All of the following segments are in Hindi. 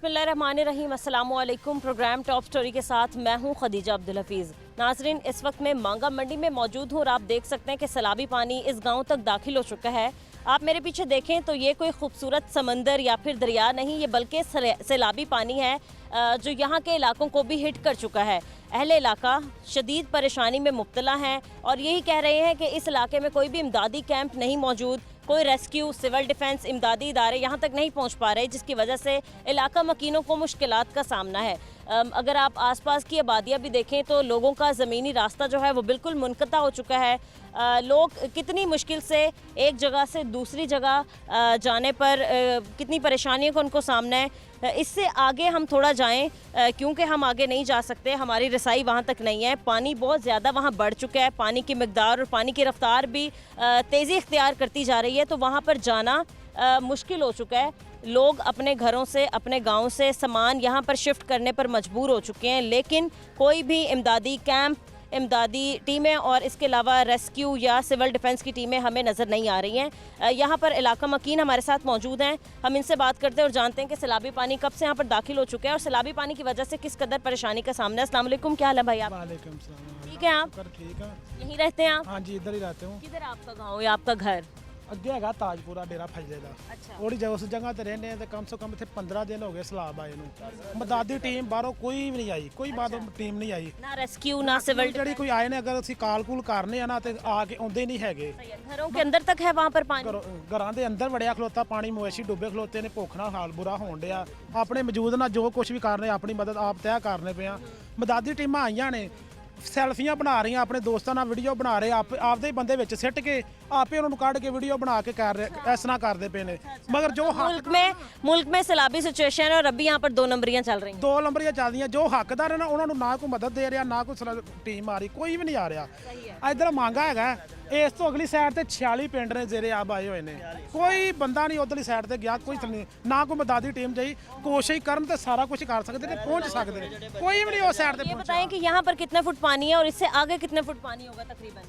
बिस्मिल्लाहिर्रहमानिर्रहीम, अस्सलामु अलैकुम। प्रोग्राम टॉप स्टोरी के साथ मैं हूं खदीजा अब्दुल हफीज़। नाजरीन, इस वक्त मैं मांगा मंडी में मौजूद हूं और आप देख सकते हैं कि सैलाबी पानी इस गांव तक दाखिल हो चुका है। आप मेरे पीछे देखें तो ये कोई खूबसूरत समंदर या फिर दरिया नहीं, ये बल्कि सैलाबी पानी है जो यहाँ के इलाकों को भी हिट कर चुका है। अहले इलाका शदीद परेशानी में मुब्तला हैं और यही कह रहे हैं कि इस इलाके में कोई भी इमदादी कैंप नहीं मौजूद, कोई रेस्क्यू, सिविल डिफेंस, इमदादी इदारे यहाँ तक नहीं पहुँच पा रहे, जिसकी वजह से इलाका मकीनों को मुश्किलात का सामना है। अगर आप आसपास की आबादियाँ भी देखें तो लोगों का ज़मीनी रास्ता जो है वो बिल्कुल मुनक़ता हो चुका है। लोग कितनी मुश्किल से एक जगह से दूसरी जगह जाने पर कितनी परेशानियों का उनको सामना है। इससे आगे हम थोड़ा जाएं क्योंकि हम आगे नहीं जा सकते, हमारी रसाई वहाँ तक नहीं है। पानी बहुत ज़्यादा वहाँ बढ़ चुका है, पानी की मकदार और पानी की रफ्तार भी तेज़ी इख्तियार करती जा रही है, तो वहाँ पर जाना मुश्किल हो चुका है। लोग अपने घरों से, अपने गांव से सामान यहाँ पर शिफ्ट करने पर मजबूर हो चुके हैं, लेकिन कोई भी इमदादी कैंप, इमदादी टीमें और इसके अलावा रेस्क्यू या सिविल डिफेंस की टीमें हमें नज़र नहीं आ रही हैं। यहाँ पर इलाका मकीन हमारे साथ मौजूद हैं, हम इनसे बात करते हैं और जानते हैं कि सैलाबी पानी कब से यहाँ पर दाखिल हो चुका है और सैलाबी पानी की वजह से किस कदर परेशानी का सामना है। अस्सलाम वालेकुम, क्या हाल है भाई आप? वालेकुम सलाम। ठीक है आप? ठीक है। यहीं रहते हैं आप? हाँ जी, इधर ही रहते हूँ। किधर आपका गाँव या आपका घर? ਅੱਗੇ ਹੈਗਾ ਤਾਜਪੁਰਾ ਡੇਰਾ ਫਜਲੇ ਦਾ। अच्छा, ਉਹਦੀ ਜਗ੍ਹਾ ਉਸ ਜਗ੍ਹਾ ਤੇ ਰਹਿੰਦੇ ਆ ਤੇ ਕਮ ਸੇ ਕਮ ਇੱਥੇ 15 ਦਿਨ ਹੋ ਗਏ ਸਲਾਬ ਆਏ ਨੂੰ। ਮਦਦੀ ਟੀਮ ਬਾਹਰੋਂ ਕੋਈ ਵੀ ਨਹੀਂ ਆਈ, ਕੋਈ ਬਾਹਰੋਂ ਟੀਮ ਨਹੀਂ ਆਈ। ना रेस्क्यू ना सिविल ਜਿਹੜੀ ਕੋਈ ਆਏ ਨੇ, ਅਗਰ ਅਸੀਂ ਕਾਲ ਕੂਲ ਕਰਨੇ ਆ ਨਾ ਤੇ ਆ ਕੇ ਆਉਂਦੇ ਨਹੀਂ ਹੈਗੇ। घरों के अंदर तक है वहाँ पर पानी? ਘਰਾਂ ਦੇ ਅੰਦਰ ਵੜਿਆ ਖਲੋਤਾ ਪਾਣੀ, ਮਵੇਸ਼ੀ ਡੁੱਬੇ ਖਲੋਤੇ ਨੇ, ਭੁੱਖ ਨਾਲ ਹਾਲ ਬੁਰਾ ਹੋਣ ਡਿਆ। ਆਪਣੇ ਮੌਜੂਦ ਨਾਲ ਜੋ ਕੁਝ ਵੀ ਕਰਨੇ ਆਪਣੀ ਮਦਦ ਆਪ ਤੈਅ ਕਰਨੇ ਪਿਆ। ਮਦਦੀ ਟੀਮਾਂ ਆਈਆਂ ਨੇ, ਸੈਲਫੀਆਂ ਬਣਾ ਰਹੀਆਂ, ਆਪਣੇ ਦੋਸਤਾਂ ਨਾਲ ਵੀਡੀਓ ਬਣਾ ਰਹੇ, ਆਪਦੇ ਹੀ ਬੰਦੇ ਵਿੱਚ ਸਿੱਟ ਕੇ ਆਪੇ ਉਹਨਾਂ ਨੂੰ ਕੱਢ ਕੇ ਵੀਡੀਓ ਬਣਾ ਕੇ ਕਰ ਰਹੇ, ਇਸ ਤਰ੍ਹਾਂ ਕਰਦੇ ਪਏ ਨੇ। ਮਗਰ ਜੋ मुल्क में सैलाबी सिचुएशन है और अभी यहाँ पर 2 नंबरियाँ चल रही हैं। 2 ਨੰਬਰੀਆਂ ਚੱਲਦੀਆਂ, ਜੋ ਹੱਕਦਾਰ ਹੈ ਨਾ ਉਹਨਾਂ ਨੂੰ ਨਾ ਕੋਈ ਮਦਦ ਦੇ ਰਿਹਾ, ਨਾ ਕੋਈ ਟੀਮ ਆ ਰਹੀ, ਕੋਈ ਵੀ ਨਹੀਂ ਆ ਰਿਹਾ। ਇੱਧਰ ਮੰਗਾ ਹੈਗਾ, ਇਸ ਤੋਂ ਅਗਲੀ ਸਾਈਡ ਤੇ 46 ਪਿੰਡ ਨੇ ਜਿਹੜੇ ਆਬ ਆਏ ਹੋਏ ਨੇ, ਕੋਈ ਬੰਦਾ ਨਹੀਂ ਉਧਰਲੀ ਸਾਈਡ ਤੇ ਗਿਆ, ਕੋਈ ਨਾ ਕੋਈ ਮਦਦੀ ਟੀਮ ਜਾਈ। ਕੋਸ਼ਿਸ਼ ਕਰਨ ਤੇ ਸਾਰਾ ਕੁਝ ਕਰ ਸਕਦੇ ਨੇ, पहुंच सकते हैं, कोई भी नहीं उस साइड ये बताएं कि यहाँ पर कितने फुट पानी है और इससे आगे कितने फुट पानी होगा तकरीबन?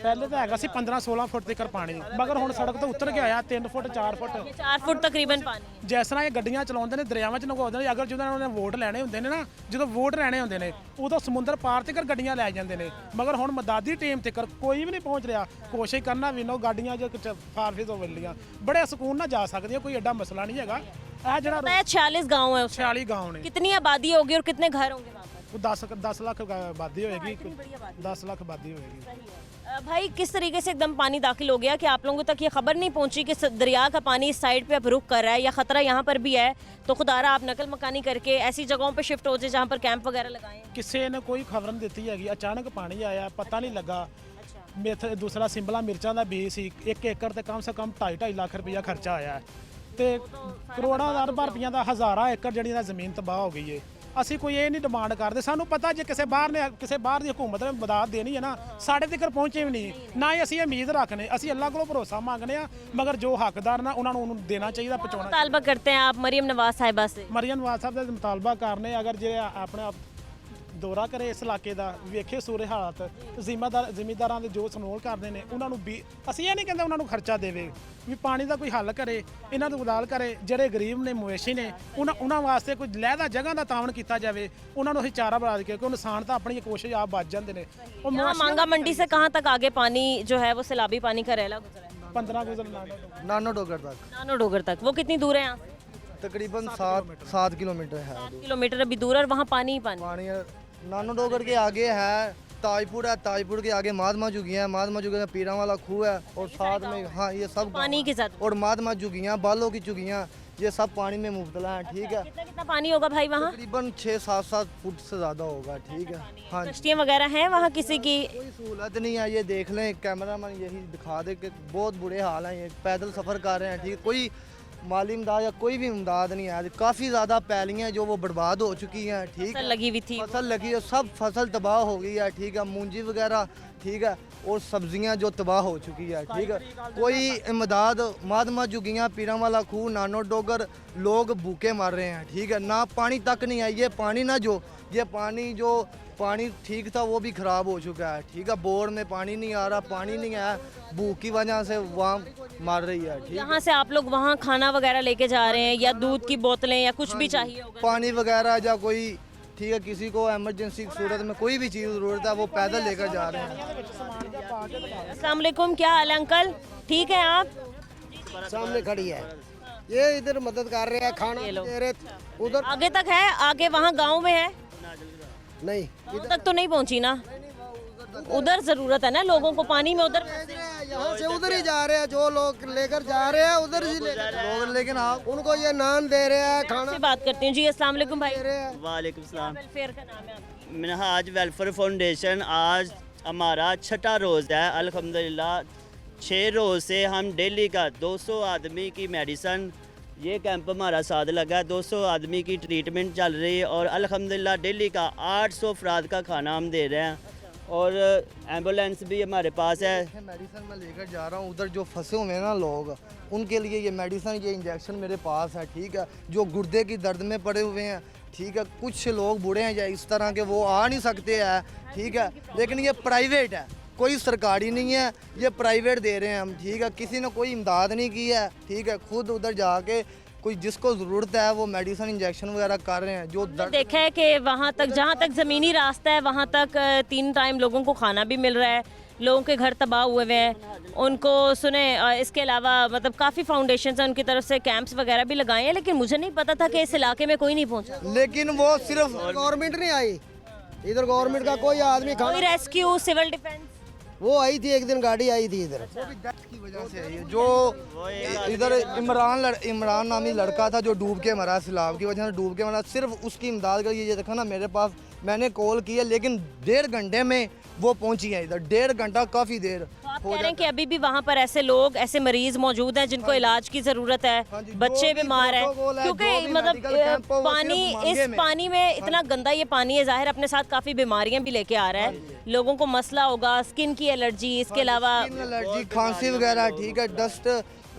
ਪਹਿਲੇ ਤਾਂ ਹੈਗਾ ਸੀ 15-16 ਫੁੱਟ ਤੱਕ ਪਾਣੀ, ਮਗਰ ਹੁਣ ਸੜਕ ਤੋਂ ਉੱਤਰ ਕੇ ਆਇਆ 3 ਫੁੱਟ 4 ਫੁੱਟ। 4 फुट तकरीबन पानी है। ਜਿਸ ਤਰ੍ਹਾਂ ਇਹ ਗੱਡੀਆਂ ਚਲਾਉਂਦੇ ਨੇ, ਦਰਿਆਵਾਂ 'ਚ ਨਗਾਉਂਦੇ ਨੇ, ਅਗਰ ਜਦੋਂ ਉਹਨਾਂ ਨੇ ਵੋਟ ਲੈਣੇ ਹੁੰਦੇ ਨੇ ਨਾ, ਜਦੋਂ ਵੋਟ ਲੈਣੇ ਹੁੰਦੇ ਨੇ ਉਦੋਂ ਸਮੁੰਦਰ ਪਾਰ ਤੱਕ ਗੱਡੀਆਂ ਲੈ ਜਾਂਦੇ ਨੇ, ਮਗਰ ਹੁਣ ਮਦਦੀ ਟੀਮ ਤੱਕ ਕੋਈ ਵੀ ਨਹੀਂ ਪਹੁੰਚ ਰਿਹਾ। ਕੋਸ਼ਿਸ਼ ਕਰਨਾ ਵੀ ਨੋ ਗੱਡੀਆਂ ਜੋ ਫਾਰਫਿਸ ਹੋ ਵੱਲੀਆਂ ਬੜੇ ਸਕੂਨ ਨਾਲ ਜਾ ਸਕਦੀਆਂ, ਕੋਈ ਐਡਾ ਮਸਲਾ ਨਹੀਂ ਹੈਗਾ। ਇਹ ਜਿਹੜਾ 46 गाँव है उसमें। 46 गाँव ਨੇ, कितनी आबादी होगी और कितने घर होंगे वहाँ पर? ਉਹ 10 ਲੱਖ ਆਬਾਦੀ ਹੋਏਗੀ, 10 ਲੱਖ ਆਬਾदी होएगी। भाई, किस तरीके से एकदम पानी दाखिल हो गया कि आप लोगों तक ये खबर नहीं पहुंची कि दरिया का पानी इस साइड पे अब रुक कर रहा है या ख़तरा यहाँ पर भी है, तो खुदारा आप नकल मकानी करके ऐसी जगहों पे शिफ्ट हो जाए जहाँ पर कैंप वगैरह लगाएं? ਕਿਸੇ ਨੇ ਕੋਈ ਖਬਰ ਨਹੀਂ ਦਿੱਤੀ ਹੈਗੀ, ਅਚਾਨਕ ਪਾਣੀ ਆਇਆ, ਪਤਾ ਨਹੀਂ ਲੱਗਾ। ਦੂਸਰਾ ਸਿੰਬਲਾ ਮਿਰਚਾਂ ਦਾ ਬੀਜ ਸੀ, 1 ਏਕੜ ਤੇ ਕਮ ਸੇ ਕਮ 2.5 ਲੱਖ ਰੁਪਇਆ ਖਰਚਾ ਆਇਆ ਤੇ ਕਰੋੜਾਂ ਅਰਬਾਂ ਰੁਪਈਆਂ ਦਾ ਹਜ਼ਾਰਾਂ ਏਕੜ ਜਿਹੜੀ ਦਾ ਜ਼ਮੀਨ ਤਬਾਹ ਹੋ ਗਈ ਏ। ਅਸੀਂ ਕੋਈ ਇਹ ਨਹੀਂ ਡਿਮਾਂਡ ਕਰਦੇ, ਸਾਨੂੰ ਪਤਾ ਜੇ ਕਿਸੇ ਬਾਹਰ ਦੀ ਹਕੂਮਤ ਨੇ ਮਦਦ ਦੇਣੀ ਹੈ ਨਾ, ਸਾਡੇ ਤੱਕ ਪਹੁੰਚੇ ਵੀ ਨਹੀਂ, ਨਾ ਹੀ ਅਸੀਂ ਉਮੀਦ ਰੱਖਨੇ। ਅਸੀਂ ਅੱਲਾਹ ਕੋਲੋਂ ਭਰੋਸਾ ਮੰਗਨੇ ਆ, ਮਗਰ ਜੋ ਹੱਕਦਾਰ ਨਾ ਉਹਨਾਂ ਨੂੰ ਉਹਨੂੰ ਦੇਣਾ ਚਾਹੀਦਾ, ਪਹੁੰਚਾਉਣਾ। मुतालबा करते हैं आप मरियम नवाज साहिबा से? ਮਰੀਮ ਨਵਾਜ਼ ਸਾਹਿਬ ਦਾ ਮੁਤਾਲਬਾ ਕਰਨੇ, ਅਗਰ ਜੇ ਆਪਣਾ ਦੌਰਾ ਕਰੇ ਇਸ ਇਲਾਕੇ ਦਾ, ਵੇਖੇ ਸੂਰੇ ਹਾਲਾਤ, ਜ਼ਿਮੀਂਦਾਰਾਂ ਦੇ ਜੋ ਸਨੋਲ ਕਰਦੇ ਨੇ ਉਹਨਾਂ ਨੂੰ ਵੀ, ਅਸੀਂ ਇਹ ਨਹੀਂ ਕਹਿੰਦੇ ਉਹਨਾਂ ਨੂੰ ਖਰਚਾ ਦੇਵੇ, ਵੀ ਪਾਣੀ ਦਾ ਕੋਈ ਹੱਲ ਕਰੇ, ਇਹਨਾਂ ਨੂੰ ਉਦਾਲ ਕਰੇ। ਜਿਹੜੇ ਗਰੀਬ ਨੇ, ਮਵੇਸ਼ੀ ਨੇ, ਉਹਨਾਂ ਵਾਸਤੇ ਕੋਈ ਲਹਿਦਾ ਜਗ੍ਹਾ ਦਾ ਤਾਵਨ ਕੀਤਾ ਜਾਵੇ, ਉਹਨਾਂ ਨੂੰ ਅਸੀਂ ਚਾਰਾ ਬਣਾ ਕੇ, ਕਿਉਂਕਿ ਨੁਕਸਾਨ ਤਾਂ ਆਪਣੀ ਕੋਸ਼ਿਸ਼ ਆਪ ਬਚ ਜਾਂਦੇ ਨੇ। ਉਹ मांगा मंडी से कहाँ तक आगे पानी जो है वो सैलाबी पानी का रैला गुजरा है? 15 गुजर नानो डोगर तक नानो डोगर तक। वो कितनी दूर है यहाँ से? तकरीबन 7 किलोमीटर है। 7 किलोमीटर अभी दूर है और वहाँ पानी ही पानी। पानी नानो डोगर के आगे है ताजपुर है, ताजपुर के आगे मादमा जुगियाँ है, मादमा जुगियाँ में पीरा वाला खूह है, और साथ में हाँ ये सब पानी के साथ। और मादमा जुगियाँ, बालों की जुगियाँ, ये सब पानी में मुब्तला है। ठीक है, कितना कितना पानी होगा भाई वहाँ? तकरीबन 6-7 फुट से ज़्यादा होगा। ठीक है, हाँ कश्तियाँ वगैरह हैं वहाँ किसी की? कोई सहूलत नहीं है, ये देख लें, कैमरामैन यही दिखा दे कि बहुत बुरे हाल हैं, ये पैदल सफ़र कर रहे हैं। ठीक है, कोई माली इमदाद या कोई भी इमदाद नहीं है। काफ़ी ज़्यादा पैलियाँ जो वो बर्बाद हो चुकी हैं। ठीक है, लगी हुई थी, फसल लगी है, सब फसल तबाह हो गई है। ठीक है, मूंजी वगैरह, ठीक है, और सब्जियां जो तबाह हो चुकी है। ठीक है, कोई इमदाद, मादमा जुगियाँ, पीरा वाला खूह, नानो डोगर, लोग भूखे मर रहे हैं। ठीक है, ना पानी तक नहीं है। ये पानी जो पानी ठीक था वो भी ख़राब हो चुका है, ठीक है। बोर में पानी नहीं आ रहा, पानी नहीं आया, भूख की वजह से वहाँ मर रही है, ठीक है। यहाँ से आप लोग वहाँ खाना वगैरह लेके जा रहे हैं या दूध की बोतलें या कुछ भी चाहिए होगा? पानी वगैरह या कोई, ठीक है, किसी को इमरजेंसी की सूरत में कोई भी चीज़ ज़रूरत है वो पैदल लेकर जा रहे हैं। अस्सलाम वालेकुम, क्या हाल है अंकल? ठीक है आप? सामने खड़ी है, ये इधर मदद कर रहे हैं, खाना ये लो। दे रहे, उधर आगे तक है? आगे वहाँ गांव में है? नहीं, गाँव तक तो नहीं पहुँची ना? उधर जरूरत है ना लोगों को पानी में, उधर यहाँ से उधर ही जा रहे हैं, जो लोग लेकर जा रहे हैं उधर ही लेकर लोग लेकिन आप उनको ये नान दे रहे हैं, खाना से बात करती हूँ। जी अस्सलाम वालेकुम भाई। दे रहे हैं। वालेकुम सलाम। वेलफेयर का नाम है आपका? मैंने आज वेलफेयर फाउंडेशन, आज हमारा छठा रोज़ है अल्हम्दुलिल्लाह। 6 रोज़ से हम डेली का 200 आदमी की मेडिसन, ये कैंप हमारा साथ लगा है, 200 आदमी की ट्रीटमेंट चल रही है और अल्हम्दुलिल्लाह डेली का 800 अफराद का खाना हम दे रहे हैं और एम्बुलेंस भी हमारे पास है। मेडिसिन मैं लेकर जा रहा हूँ, उधर जो फंसे हुए हैं ना लोग, उनके लिए ये मेडिसिन, ये इंजेक्शन मेरे पास है, ठीक है। जो गुर्दे की दर्द में पड़े हुए हैं, ठीक है, कुछ लोग बूढ़े हैं या इस तरह के, वो आ नहीं सकते हैं, ठीक है, लेकिन ये प्राइवेट है, कोई सरकारी नहीं है, ये प्राइवेट दे रहे हैं हम, ठीक है। किसी ने कोई इमदाद नहीं की है, ठीक है, खुद उधर जाके कोई जिसको ज़रूरत है वो मेडिसिन इंजेक्शन वगैरह कर रहे हैं। जो दर्द देखा है कि वहाँ तक, जहाँ तक ज़मीनी रास्ता है वहाँ तक 3 टाइम लोगों को खाना भी मिल रहा है, लोगों के घर तबाह हुए हुए हैं उनको सुने। इसके अलावा मतलब काफ़ी फाउंडेशन हैं, उनकी तरफ से कैंप्स वगैरह भी लगाए हैं, लेकिन मुझे नहीं पता था कि इस इलाके में कोई नहीं पहुँचा। लेकिन वो सिर्फ गवर्नमेंट नहीं आई इधर, गवर्नमेंट का कोई आदमी कोई खाना, रेस्क्यू, सिविल डिफेंस? वो आई थी एक दिन, गाड़ी आई थी इधर, की वजह से है ये। जो इधर इमरान नामी लड़का था जो डूब के मरा, सैलाब की वजह से डूब के मरा, सिर्फ उसकी इमदाद करिए। ये देखा ना मेरे पास, मैंने कॉल की है लेकिन 1.5 घंटे में वो पहुंची है इधर, 1.5 घंटा काफ़ी देर तो आप कह रहे हैं कि अभी भी वहाँ पर ऐसे लोग, ऐसे मरीज मौजूद हैं जिनको इलाज की ज़रूरत है, हाँ जी, बच्चे जो भी बीमार हैं, प्रोटोकॉल है, क्योंकि जो भी मतलब मेडिकल कैंप हो, वो पानी, सिर्फ मांगे इस में। पानी में इतना गंदा ये पानी है, ज़ाहिर अपने साथ काफ़ी बीमारियां भी लेके आ रहा है, लोगों को मसला होगा, स्किन की एलर्जी, इसके अलावा स्किन एलर्जी, खांसी वगैरह, ठीक है, डस्ट,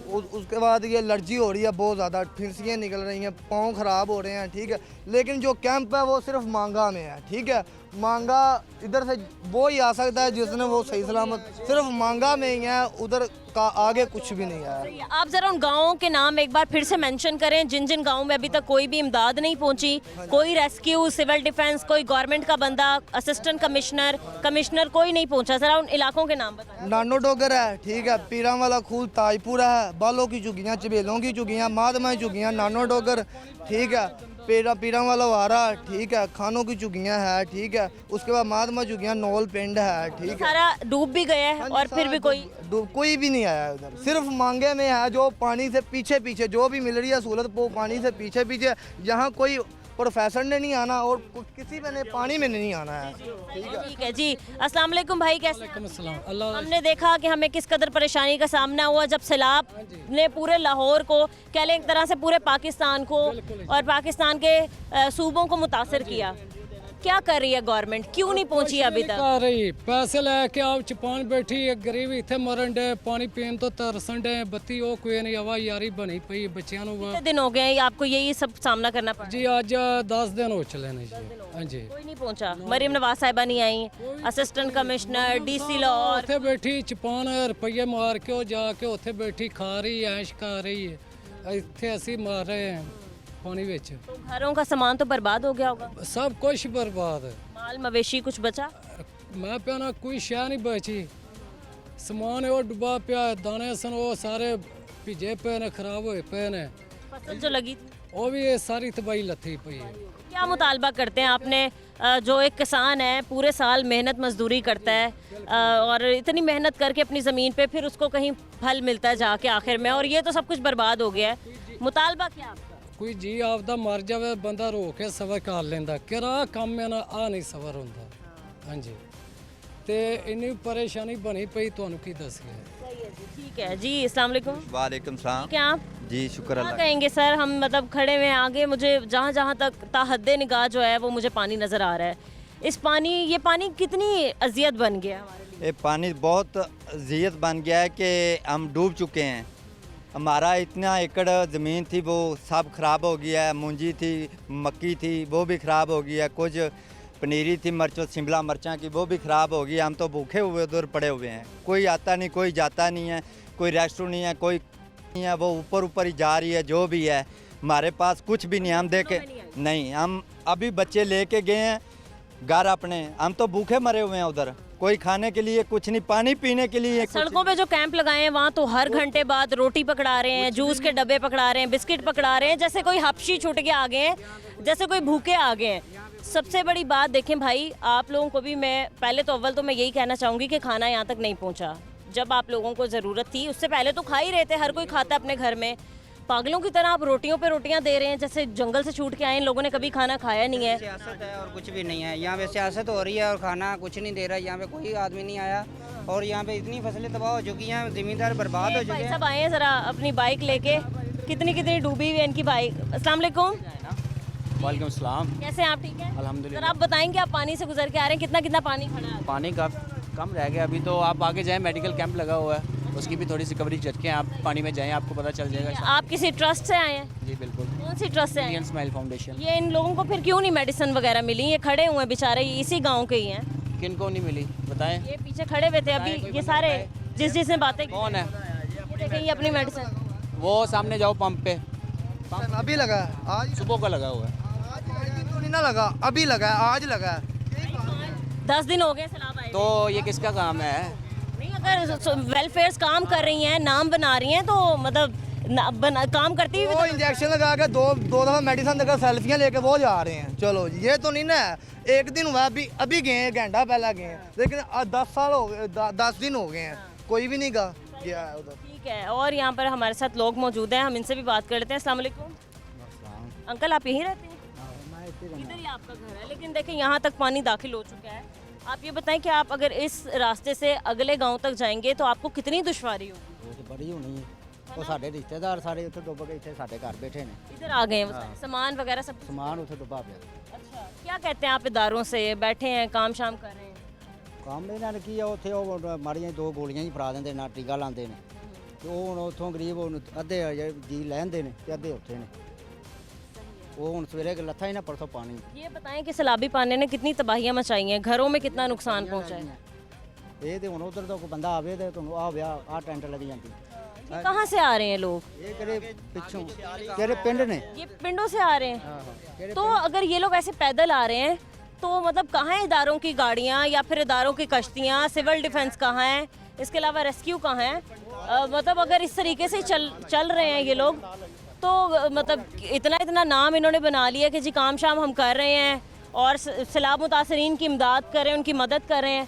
उसके बाद ये एलर्जी हो रही है बहुत ज़्यादा, फिंसियाँ निकल रही हैं, पाँव ख़राब हो रहे हैं, ठीक है। लेकिन जो कैंप है वो सिर्फ मांगा में है, ठीक है। मांगा इधर से वो ही आ सकता है जिसने वो सही सलामत, सिर्फ मांगा में ही है, उधर का आगे कुछ भी नहीं है। आप ज़रा उन गाँवों के नाम एक बार फिर से मेंशन करें जिन जिन गाँवों में अभी तक कोई भी इमदाद नहीं पहुंची, कोई रेस्क्यू, सिविल डिफेंस, कोई गवर्नमेंट का बंदा, असिस्टेंट कमिश्नर कोई नहीं पहुंचा। ज़रा उन इलाकों के नाम बताएं। नानो डोगर है, ठीक है, पीरा वाला खूल, ताजपुरा है, बालों की झुग्गियाँ, चबेलों की झुग्गियाँ, मादमा की झुग्गियाँ, नानो डोगर, ठीक है, पीरा वाला वारा, ठीक है, खानों की झुग्गियाँ है, ठीक है, उसके बाद मादमा झुग्गियाँ, नौल पिंड है, ठीक है। सारा डूब भी गया है और फिर भी कोई भी नहीं आया उधर, सिर्फ मांगे में है, जो पानी से पीछे पीछे जो भी मिल रही है सहूलत वो पानी से पीछे पीछे, यहाँ कोई प्रोफेसर ने नहीं आना और किसी में ने पानी में नहीं आना है, ठीक है जी। अस्सलाम वालेकुम भाई, कैसे हैं? अल्लाह हमने देखा कि हमें किस कदर परेशानी का सामना हुआ जब सैलाब ने पूरे लाहौर को, कह लें एक तरह से पूरे पाकिस्तान को और पाकिस्तान के सूबों को मुतासर किया। क्या कर रही है गवर्नमेंट, क्यों नहीं पहुंची अभी तक? कर रही पैसे लेके आप चपान बैठी है, गरीब इतने मरन डे, पानी पीन तो तरसन डे, बत्ती वो कोई नहीं, हवा यारी बनी पई बच्चियां नु। कितने दिन हो गए आपको यही सब सामना करना पड़ा? जी आज 10 दिन हो चले ने जी। हाँ जी, कोई नहीं पहुंचा, मरियम नवाज साहिबा नहीं आई, असिस्टेंट कमिश्नर, डीसी लाहौर, ਉੱਥੇ बैठी चपान रुपये मार के वो जाके ਉੱਥੇ बैठी खा रही है, ऐश कर रही है, ਇੱਥੇ ਅਸੀਂ मार रहे हैं पानी ਵਿੱਚ। तो घरों का सामान तो बर्बाद हो गया होगा, सब कुछ बर्बाद है। माल मवेशी कुछ बचा? मैं पिया कोई शह नहीं बची, समान वो डुबा पिया, दाने सन वो सारे भिजे पे ने, खराब हुए पे ने, फसल जो लगी थी वो भी ये सारी तबाही लथी पई है। क्या मुतालबा करते हैं आपने? जो एक किसान है पूरे साल मेहनत मजदूरी करता है और इतनी मेहनत करके अपनी ज़मीन पे फिर उसको कहीं फल मिलता है जाके आखिर में, और ये तो सब कुछ बर्बाद हो गया है। मुतालबा क्या आपका? कोई जी आपदा मर जावे बंदा रो के सबर कर लेंदा, किरा काम है ना आ नहीं सबर होंदा। हाँ जी, ते इन्नी परेशानी बनी पई, तुहानू की दसिए। ठीक है जी। अस्सलाम वालेकुम। वालेकुम सलाम। क्या आप जी शुक्र क्या अल्लाह। कहेंगे सर? हम मतलब खड़े हुए हैं आगे, मुझे जहाँ जहाँ तक ताहद्दे निगाह जो है वो मुझे पानी नज़र आ रहा है। इस पानी, ये पानी कितनी अजियत बन गया हमारे लिए? ये पानी बहुत अजियत बन गया है कि हम डूब चुके हैं। हमारा इतना एकड़ ज़मीन थी वो सब ख़राब हो गया है, मूंजी थी, मक्की थी, वो भी ख़राब हो गई है, कुछ पनीरी थी मिर्चों शिमला मिर्चा की, वो भी ख़राब हो गई। हम तो भूखे हुए उधर पड़े हुए हैं, कोई आता नहीं, कोई जाता नहीं है, कोई रेस्टोरेंट नहीं है, कोई नहीं है, वो ऊपर ऊपर ही जा रही है। जो भी है हमारे पास कुछ भी नहीं, हम देखे नहीं, हम अभी बच्चे लेके गए हैं घर अपने, हम तो भूखे मरे हुए हैं उधर, कोई खाने के लिए कुछ नहीं, पानी पीने के लिए कुछ सड़कों पे जो कैंप लगाए हैं वहाँ तो हर घंटे बाद रोटी पकड़ा रहे हैं, जूस के डब्बे पकड़ा रहे हैं, बिस्किट पकड़ा रहे हैं, जैसे कोई हपशी छूट के आ गए हैं, जैसे कोई भूखे आ गए हैं। सबसे बड़ी बात देखें भाई, आप लोगों को भी मैं पहले तो अव्वल तो मैं यही कहना चाहूँगी कि खाना यहाँ तक नहीं पहुँचा। जब आप लोगों को ज़रूरत थी उससे पहले तो खा ही रहे थे, हर कोई खाता अपने घर में। पागलों की तरह आप रोटियों पे रोटियां दे रहे हैं, जैसे जंगल से छूट के आए इन लोगों ने कभी खाना खाया नहीं है। सियासत है और कुछ भी नहीं है यहाँ पे, सियासत हो रही है और खाना कुछ नहीं दे रहा है। यहाँ पे कोई आदमी नहीं आया और यहाँ पे इतनी फसलें तबाह हो चुकी हैं, ज़मींदार बर्बाद हो चुके भाई हैं। साहब आए हैं ज़रा अपनी बाइक लेके, कितनी कितनी डूबी हुई है इनकी बाइक। अस्सलाम वालेकुम। वालेकुम सलाम। कैसे हैं आप, ठीक है? अल्हम्दुलिल्लाह। सर आप बताएंगे, आप पानी से गुजर के आ रहे हैं, कितना कितना पानी खड़ा है? पानी का कम रह गया अभी, तो आप आगे जाएं, मेडिकल कैंप लगा हुआ है, उसकी भी थोड़ी सी कवरेज रखें, आप पानी में जाएं, आपको पता चल जाएगा। आप किसी ट्रस्ट से आए हैं? जी बिल्कुल। कौन सी ट्रस्ट से आए इंडियन हैं? Smile foundation. ये इन लोगों को फिर क्यों नहीं मेडिसिन वगैरह मिली? ये खड़े हुए हैं बेचारे, ये इसी गाँव के ही हैं। किन को नहीं मिली बताएं? ये पीछे खड़े हुए थे अभी, कोई ये बंदा सारे बताए। जिसने बातें की। कौन है ये देखें, ये अपनी मेडिसिन। वो? सामने जाओ पंप पे, अभी लगा है, आज सुबह का लगा हुआ है। तो नहीं ना लगा, अभी लगा है, आज लगा है। 10 दिन हो गए सैलाब आए। तो ये किसका काम है? नहीं, अगर वेलफेयर काम कर रही हैं, नाम बना रही हैं, तो मतलब काम करती हुई वो इंजेक्शन लगा के दो दफा मेडिसिन देकर सेल्फियां लेके वो जा रहे हैं। चलो जी, ये तो नहीं ना है। एक दिन हुआ, अभी गए हैं, घंटा पहला गए हैं, लेकिन 10 साल हो गए, 10 दिन हो गए हैं, कोई भी नहीं गया है उधर। ठीक है। और यहाँ पर हमारे साथ लोग मौजूद हैं, हम इनसे भी बात कर लेते हैं। अस्सलाम वालेकुम। अंकल आप यहीं रहते हैं? इधर ही आपका घर है, लेकिन देखें यहाँ तक पानी दाखिल हो चुका है। आप ये बताएं कि आप अगर इस रास्ते से अगले गांव तक जाएंगे तो आपको कितनी दुश्वारी होगी? वो तो बड़ी होनी है। ਉਹ ਸਾਡੇ ਰਿਸ਼ਤੇਦਾਰ ਸਾਰੇ ਉੱਥੇ ਡੁੱਬ ਗਏ, ਇੱਥੇ ਸਾਡੇ ਘਰ बैठे ने, इधर आ गए हैं वो सारे, सामान वगैरह सब। समान ਉੱਥੇ ਡੁੱਬਾ ਪਿਆ। अच्छा, क्या कहते हैं आप इदारों से? बैठे हैं, काम शाम कर रहे हैं? ਕੰਮ ਇਹਨਾਂ ਨੇ ਕੀ ਆ, ਉੱਥੇ ਉਹ ਮਾੜੀਆਂ 2 ਗੋਲੀਆਂ ਹੀ ਫੜਾ ਦਿੰਦੇ, ਨਾਲ ਟੀਕਾ ਲਾਉਂਦੇ ਨੇ, ਤੇ ਉਹ ਹੁਣ ਉੱਥੋਂ ਗਰੀਬ ਉਹਨੂੰ ਅੱਧੇ ਜੀ ਲੈਂਦੇ ਨੇ ਤੇ ਅੱਧੇ ਉੱਥੇ ਨੇ। ਉਹ ਹੁਣ ਸਵੇਰੇ ਲੱਥਾ ਹੀ ਨਾ ਪਰਸੋਂ ਪਾਣੀ। ये बताएं कि सैलाबी पानी ने कितनी तबाहियां मचाई हैं, घरों में कितना नुकसान पहुंचा है? ਇਹ ਤੇ ਹੁਣ ਉਧਰ ਤੋਂ ਕੋਈ ਬੰਦਾ ਆਵੇ ਤੇ ਤੁਹਾਨੂੰ ਆ ਵਿਆਹ ਆ ਟੈਂਟ ਲੱਗ ਜਾਂਦੀ। ये कहाँ से आ रहे हैं लोग? ਇਹ ਕਿਹੜੇ ਪਿੱਛੋਂ ਕਿਹੜੇ ਪਿੰਡ ਨੇ? ये पिंडों से आ रहे हैं। तो अगर ये लोग ऐसे पैदल आ रहे हैं तो मतलब कहाँ हैं इदारों की गाड़ियाँ या फिर इदारों की कश्तियाँ? सिविल डिफेंस कहाँ है? इसके अलावा रेस्क्यू कहाँ है? मतलब अगर इस तरीके से चल रहे हैं ये लोग तो मतलब इतना नाम इन्होंने बना लिया कि जी काम शाम हम कर रहे हैं और सैलाब मुतासरीन की इमदाद कर रहे हैं, उनकी मदद कर रहे हैं।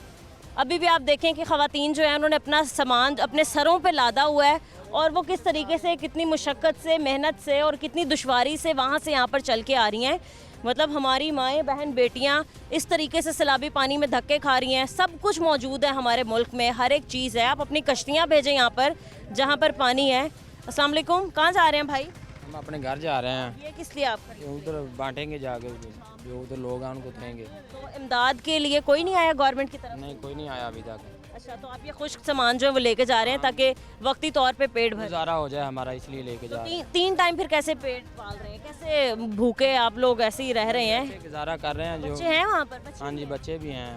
अभी भी आप देखें कि ख़वातीन जो है उन्होंने अपना सामान अपने सरों पे लादा हुआ है और वो किस तरीके से, कितनी मुशक्क़त से, मेहनत से और कितनी दुश्वारी से वहाँ से यहाँ पर चल के आ रही हैं। मतलब हमारी माएँ बहन बेटियाँ इस तरीके से सैलाबी पानी में धक्के खा रही हैं। सब कुछ मौजूद है हमारे मुल्क में, हर एक चीज़ है। आप अपनी कश्तियाँ भेजें यहाँ पर जहाँ पर पानी है। अस्सलाम वालेकुम। कहाँ जा रहे हैं भाई? हम अपने घर जा रहे हैं, ये किस लिए आप कर रहे हैं? उधर बांटेंगे जाके, जो उधर लोग हैं उनको देंगे। तो इमदाद के लिए कोई नहीं आया गवर्नमेंट की तरफ? नहीं, कोई नहीं आया अभी तक। अच्छा, तो आप ये खुश्क सामान जो है वो लेके जा रहे हैं ताकि वक्ती तौर पे पेट भर। गुजारा हो जाए हमारा, इसलिए लेके जा रहे हैं। तीन टाइम फिर कैसे पेट पाल रहे हैं? कैसे भूखे आप लोग ऐसे ही रह रहे हैं? गुजारा कर रहे हैं। बच्चे जो हैं वहाँ पर? बच्चे हाँ जी, बच्चे भी हैं।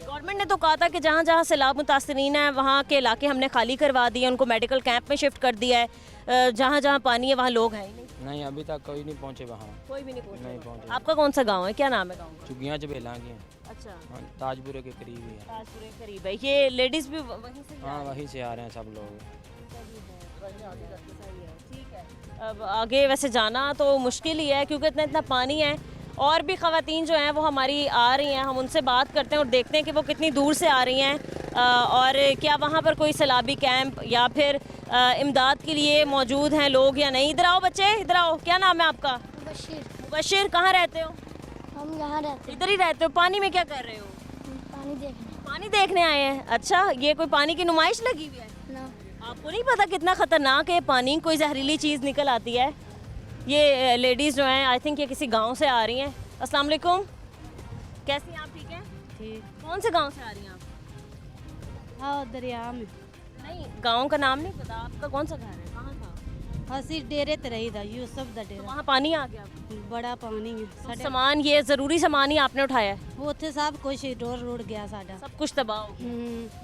गवर्नमेंट ने तो कहा था कि जहाँ जहाँ सैलाब मुतासरीन है वहाँ के इलाके हमने खाली करवा दिए, उनको मेडिकल कैंप में शिफ्ट कर दिया है। जहाँ जहाँ पानी है वहाँ लोग हैं ही नहीं। नहीं, अभी तक कोई नहीं पहुँचे वहाँ, कोई भी नहीं नहीं पहुँचा। पहुँचे। आपका कौन सा गाँव है? क्या नाम है गाँव का? चुगियाँ चबेला की हैं। अच्छा, हाँ, ताजपुरे के करीब ही है। ताजपुरे के करीब है। ये लेडीज़ भी वहीं से? हाँ, वहीं से आ रहे हैं सब लोग। ठीक है। अब आगे वैसे जाना तो मुश्किल ही है क्योंकि इतना पानी है। और भी ख़वातीन जो हैं वो हमारी आ रही हैं, हम उनसे बात करते हैं और देखते हैं कि वो कितनी दूर से आ रही हैं और क्या वहाँ पर कोई सैलाबी कैंप या फिर इमदाद के लिए मौजूद हैं लोग या नहीं। इधर आओ बच्चे, इधर आओ। क्या नाम है आपका? बशीर। बशीर, कहाँ रहते हो? हम यहाँ रहते इधर ही रहते हो। पानी में क्या कर रहे हो? हैं, पानी देखने। पानी देखने आए हैं। अच्छा, ये कोई पानी की नुमाइश लगी हुई है? ना, आपको नहीं पता कितना ख़तरनाक है पानी? कोई जहरीली चीज़ निकल आती है। ये लेडीज़ जो हैं आई थिंक ये किसी गांव से आ रही हैं। अस्सलाम वालेकुम, कैसी हैं आप? ठीक हैं? ठीक। कौन से गांव से आ रही हैं आप? हाँ, दरिया में। नहीं, गांव का नाम नहीं पता आपका? कौन सा घर है, कहाँ का? ਅਸੀਂ ਡੇਰੇ ਤੇ ਰਹੀਦਾ ਯੂਸਫ ਦਾ ਡੇਰਾ वहाँ पानी आ गया ਬੜਾ ਪਾਣੀ ਹੈ तो ਸਾਡੇ सामान, ये जरूरी सामान ही आपने उठाया है? ਉੱਥੇ ਸਭ ਕੁਝ ਡੋਰ ਰੋੜ ਗਿਆ ਸਾਡਾ सब कुछ तबाह हो गया।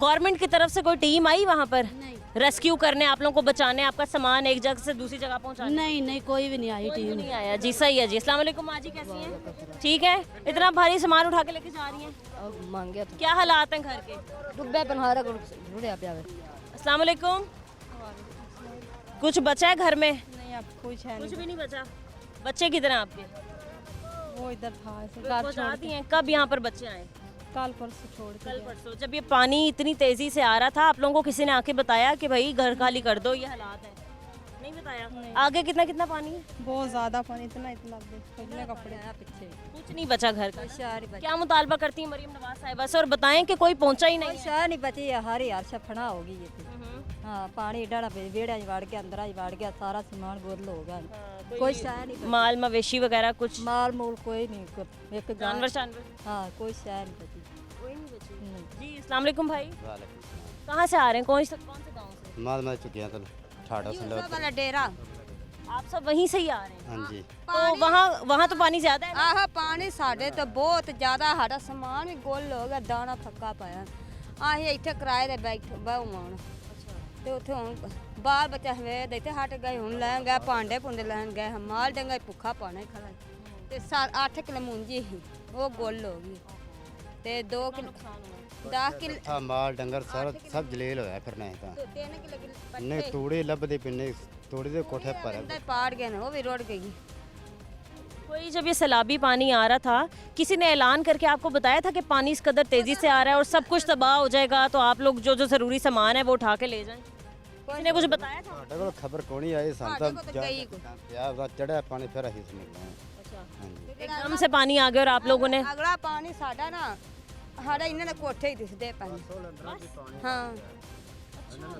गवर्नमेंट की तरफ से कोई टीम आई वहाँ पर नहीं रेस्क्यू करने, आप लोगों को बचाने, आपका सामान एक जगह से दूसरी जगह पहुँचाने? नहीं नहीं कोई भी नहीं आई कोई भी टीम नहीं आया जी। सही है जी। अस्सलाम वालेकुम माँ जी, कैसी हैं? ठीक है। इतना भारी सामान उठा के लेके जा रही हैं, ਮੰਗਿਆ क्या हालात हैं घर के? ਡੁੱਬੇ ਬਨਹਾਰਾ ਰੁੜਿਆ ਪਿਆ ਵੇ अस्सलाम वालेकुम। कुछ बचा है घर में? नहीं अब कुछ है कुछ भी नहीं बचा। बच्चे किधर हैं आपके? वो इधर था पहुंचा दिए हैं। कब यहाँ पर बच्चे आए? कल परसों छोड़ कल परसों। जब ये पानी इतनी तेजी से आ रहा था, आप लोगों को किसी ने आके बताया कि भाई घर खाली कर दो, ये हालात है? नहीं बताया। आगे कितना कितना पानी है? बहुत ज्यादा पानी इतना इतने कपड़े पीछे कुछ नहीं बचा घर का। क्या मुतालबा करती हैं मरियम नवाज साहिबा से, और बताएं कि कोई पहुंचा ही नहीं है? शहर नहीं बची है हर यार सफना होगी ये हाँ पानी डाला पे बेड़ा वड़ गया अंदर वड़ गया सारा सामान गोल हो गया कोई शहर नहीं माल मवेशी वगैरह कुछ? माल मूल कोई नहीं एक जानवर शानवर हाँ कोई शहर नहीं बची कोई नहीं बची जी। अस्सलाम वालेकुम भाई, कहाँ से आ रहे हैं? कौन से गाँव से? माल मैं चुके हैं तो ठाड़ा से वाला डेरा आप सब वहीं से ही आ रहे हैं? हाँ जी। तो वहाँ तो पानी ज्यादा है? आह पानी साढ़े तो बहुत ज्यादा साढ़ा समान भी गोल हो गया दाना फक्का पाया आही इतने किराए दे बैठ बहु ਤੇ ਉੱਥੇ ਹੁਣ ਬਾਲ ਬੱਚਾ ਹਵੇ ਦੇਤੇ ਹਟ ਗਏ ਹੁਣ ਲੈਣ ਗਏ ਭਾਂਡੇ ਭੁੰਡੇ ਲੈਣ ਗਏ ਮਾਲ ਡੰਗਾ ਭੁੱਖਾ ਪਾਣਾ ਖਲਾ ਤੇ 8 ਕਿਲੋ ਮੂੰਜੀ ਸੀ ਉਹ ਗੁੱਲ ਹੋ ਗਈ ਤੇ 2 ਕਿਲੋ 10 ਕਿਲੋ ਮਾਲ ਡੰਗਰ ਸਾਰਾ ਸਭ ਜਲੀਲ ਹੋਇਆ ਫਿਰ ਨਹੀਂ ਤਾਂ 3 ਕਿਲੋ ਨਹੀਂ ਤੂੜੇ ਲੱਭਦੇ ਪਿੰਨੇ ਤੂੜੇ ਦੇ ਕੋਠੇ ਪਰ ਪਾੜ ਗਏ ਨੇ ਉਹ ਵੀ ਰੁੜ ਗਈ कोई जब ये सैलाबी पानी आ रहा था, किसी ने ऐलान करके आपको बताया था कि पानी इस कदर तेजी से आ रहा है और सब कुछ तबाह हो जाएगा, तो आप लोग जो जो जरूरी सामान है वो उठा के ले जाएं? किसी ने कुछ बताया था? ਸਾਡੇ ਕੋਲ ਖਬਰ ਕੋਈ ਆਈ ਸਾਨੂੰ ਤਾਂ ਚੜਿਆ ਪਾਣੀ ਫਿਰ ਅਸੀਂ ਨਿਕਲੇ एकदम से पानी आ गया और आप लोगों ने? ਅਗਲਾ ਪਾਣੀ ਸਾਡਾ ਨਾ ਸਾਡਾ ਇਹਨਾਂ ਦੇ ਕੋਠੇ ਹੀ ਦਿਸਦੇ ਪਾਣੀ ਹਾਂ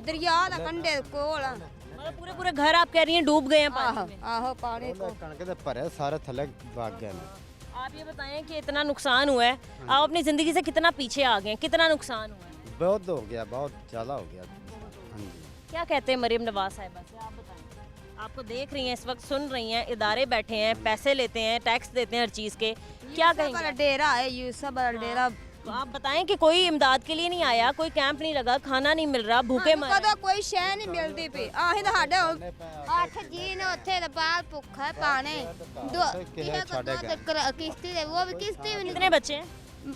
ਦਰਿਆ ਦਾ ਕੰਢੇ ਕੋਲ मतलब पूरे पूरे घर आप कह रही हैं डूब गए हैं पानी में? ਆਹੋ ਪਾਣੀ ਕਣਕ ਦੇ ਭਰੇ ਸਾਰੇ ਥੱਲੇ ਵਗ ਗਏ ਨੇ आप ये बताएं कि इतना नुकसान हुआ है, आप अपनी ज़िंदगी से कितना पीछे आ गए हैं, कितना नुकसान हुआ है? बहुत हो गया बहुत ज़्यादा हो गया हाँ जी। क्या कहते हैं मरियम नवाज साहिबा से, आप बताएं? आपको देख रही हैं, इस वक्त सुन रही हैं, इदारे बैठे हैं, पैसे लेते हैं, टैक्स देते हैं हर चीज़ के, क्या कहेंगे? डेरा है यूसुफ वाला डेरा तो आप बताएं कि कोई इमदाद के लिए नहीं आया, कोई कैंप नहीं लगा, खाना नहीं मिल रहा, भूखे मर रहे ਕਦੋਂ ਕੋਈ ਸ਼ੈ ਨਹੀਂ ਮਿਲਦੀ ਪਈ ਆਹੀਂ ਤਾਂ ਸਾਡੇ 8 ਜੀ ਨੇ ਉੱਥੇ ਦਾ ਬਾਲ ਭੁੱਖਾ ਪਾਣੇ ਕਿਸ਼ਤੀ ਦੇ ਉਹ ਵੀ ਕਿਸ਼ਤੀ ਵੀ हैं? ਨਹੀਂ कितने बच्चे हैं?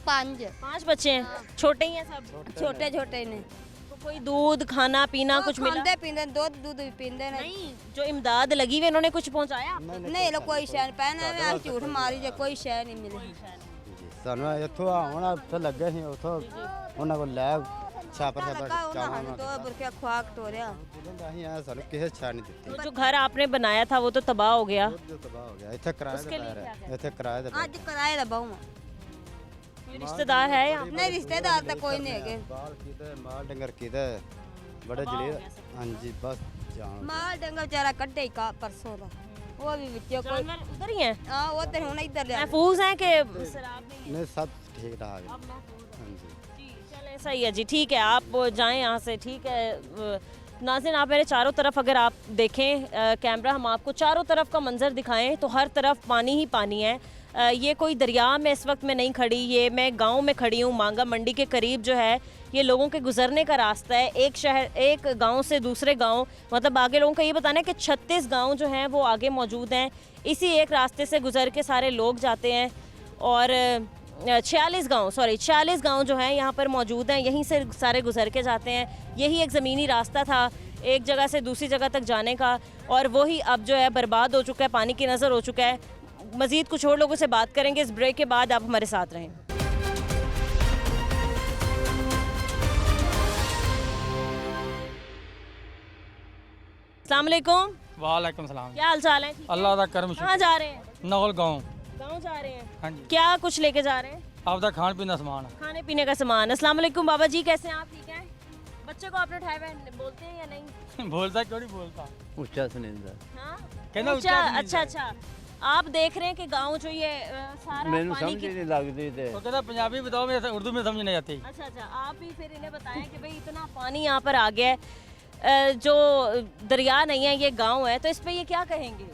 5 बच्चे हैं, छोटे ही हैं सब? ਛੋਟੇ ਛੋਟੇ ਨੇ तो कोई दूध खाना पीना कुछ मिला? ਖਾਂਦੇ ਪੀਂਦੇ ਦੁੱਧ ਵੀ ਪੀਂਦੇ ਨੇ नहीं, जो इमदाद लगी हुई इन्होंने कुछ पहुंचाया? ਨਹੀਂ ਲੋ ਕੋਈ ਸ਼ੈ ਪਹਿਨਾ ਮੈਂ ਝੂਠ ਮਾਰੀ ਜੇ ਕੋਈ ਸ਼ੈ ਨਹੀਂ ਮਿਲੀ ਸਾਨੂੰ ਇੱਥੋਂ ਆਉਣਾ ਉੱਥੇ ਲੱਗੇ ਸੀ ਉੱਥੋਂ ਉਹਨਾਂ ਕੋਲ ਲੈ ਛਾਪਰ ਲੱਗਾ ਉਹਨਾਂ ਨੂੰ ਦੋ ਬੁਰਕੇ ਖਵਾਕ ਟੋਰਿਆ ਅਸੀਂ ਆਏ ਸਾਨੂੰ ਕਿਸੇ ਛਾੜ ਨਹੀਂ ਦਿੱਤੀ तो जो घर आपने बनाया था वो तो तबाह हो गया। ਜੋ ਤਬਾਹ ਹੋ ਗਿਆ ਇੱਥੇ ਕਿਰਾਏ उसके ਤੇ लिए ਲੈ क्या ਰਹੇ ਇੱਥੇ ਕਿਰਾਏ ਤੇ ਅੱਜ ਕਿਰਾਏ ਦਾ ਬਹੁ कोई रिश्तेदार है यहाँ? ਨਹੀਂ ਰਿਸ਼ਤੇਦਾਰ ਤਾਂ ਕੋਈ ਨਹੀਂ ਹੈਗੇ ਬਾਲ ਕੀਤੇ ਮਾਲ ਡੰਗਰ ਕੀਤੇ ਬੜੇ ਜਲੀਲ ਹਾਂਜੀ ਬਸ ਜਾਣ ਮਾਲ ਡੰਗਾ ਵਿਚਾਰਾ ਕੱਢੇ ਹੀ ਕਾ ਪਰਸੋਂ ਦਾ ਉਹ ਵੀ ਵਿੱਚੋਂ ਕੋਈ जानवर उधर ही हैं? ਹਾਂ ਉਹ ਤੇ ਹੁਣ ਇੱਧਰ ਲਿਆ महफूज हैं कि शराब नहीं है? ਨਹੀਂ ਸਭ ਠੀਕ ਠਾਕ ਹੈ अब महफूज हैं। ਹਾਂਜੀ जी, चलें, सही है जी, ठीक है, आप जाएं यहाँ से, ठीक है। नाज़रीन, आप मेरे चारों तरफ अगर आप देखें कैमरा, हम आपको चारों तरफ का मंजर दिखाएं तो हर तरफ पानी ही पानी है। ये कोई दरिया में इस वक्त मैं नहीं खड़ी, ये मैं गांव में खड़ी हूँ, मांगा मंडी के करीब जो है ये लोगों के गुजरने का रास्ता है, एक शहर एक गांव से दूसरे गांव, मतलब आगे लोगों का ये बताना है कि 36 गांव जो हैं वो आगे मौजूद हैं, इसी एक रास्ते से गुजर के सारे लोग जाते हैं और 46 गांव जो हैं यहाँ पर मौजूद हैं, यहीं से सारे गुजर के जाते हैं। यही एक ज़मीनी रास्ता था एक जगह से दूसरी जगह तक जाने का, और वही अब जो है बर्बाद हो चुका है, पानी की नज़र हो चुका है। मज़ीद कुछ और लोगों से बात करेंगे इस ब्रेक के बाद, आप हमारे साथ रहें। अस्सलाम वालेकुम। वालेकुम सलाम। क्या हाल चाल है? अल्लाह का करम कहाँ जा रहे हैं? नौल गाँव गाँव जा रहे हैं? हाँ जी। क्या कुछ लेके जा रहे हैं? आपका खान पीन का सामान खाने पीने का सामान। अस्सलाम वालेकुम बाबा जी, कैसे हैं आप? ठीक हैं? बच्चे को आपने उठाया हुआ है, बोलते हैं या नहीं? बोलता क्यों नहीं बोलता ਉੱਚਾ ਸੁਣੀਂਦਾ हाँ? कहना अच्छा अच्छा अच्छा, आप देख रहे हैं कि गांव जो ये सारा ਮੈਨੂੰ पानी ਸਮਝ की... ਨਹੀਂ ਲੱਗਦੀ ਤੇ तो कहता पंजाबी बताओ, मेरे उर्दू में समझ नहीं आती। अच्छा अच्छा, आप ही फिर इन्हें बताएं कि भाई इतना पानी यहाँ पर आ गया है। जो दरिया नहीं है, ये गांव है, तो इस पे ये क्या कहेंगे?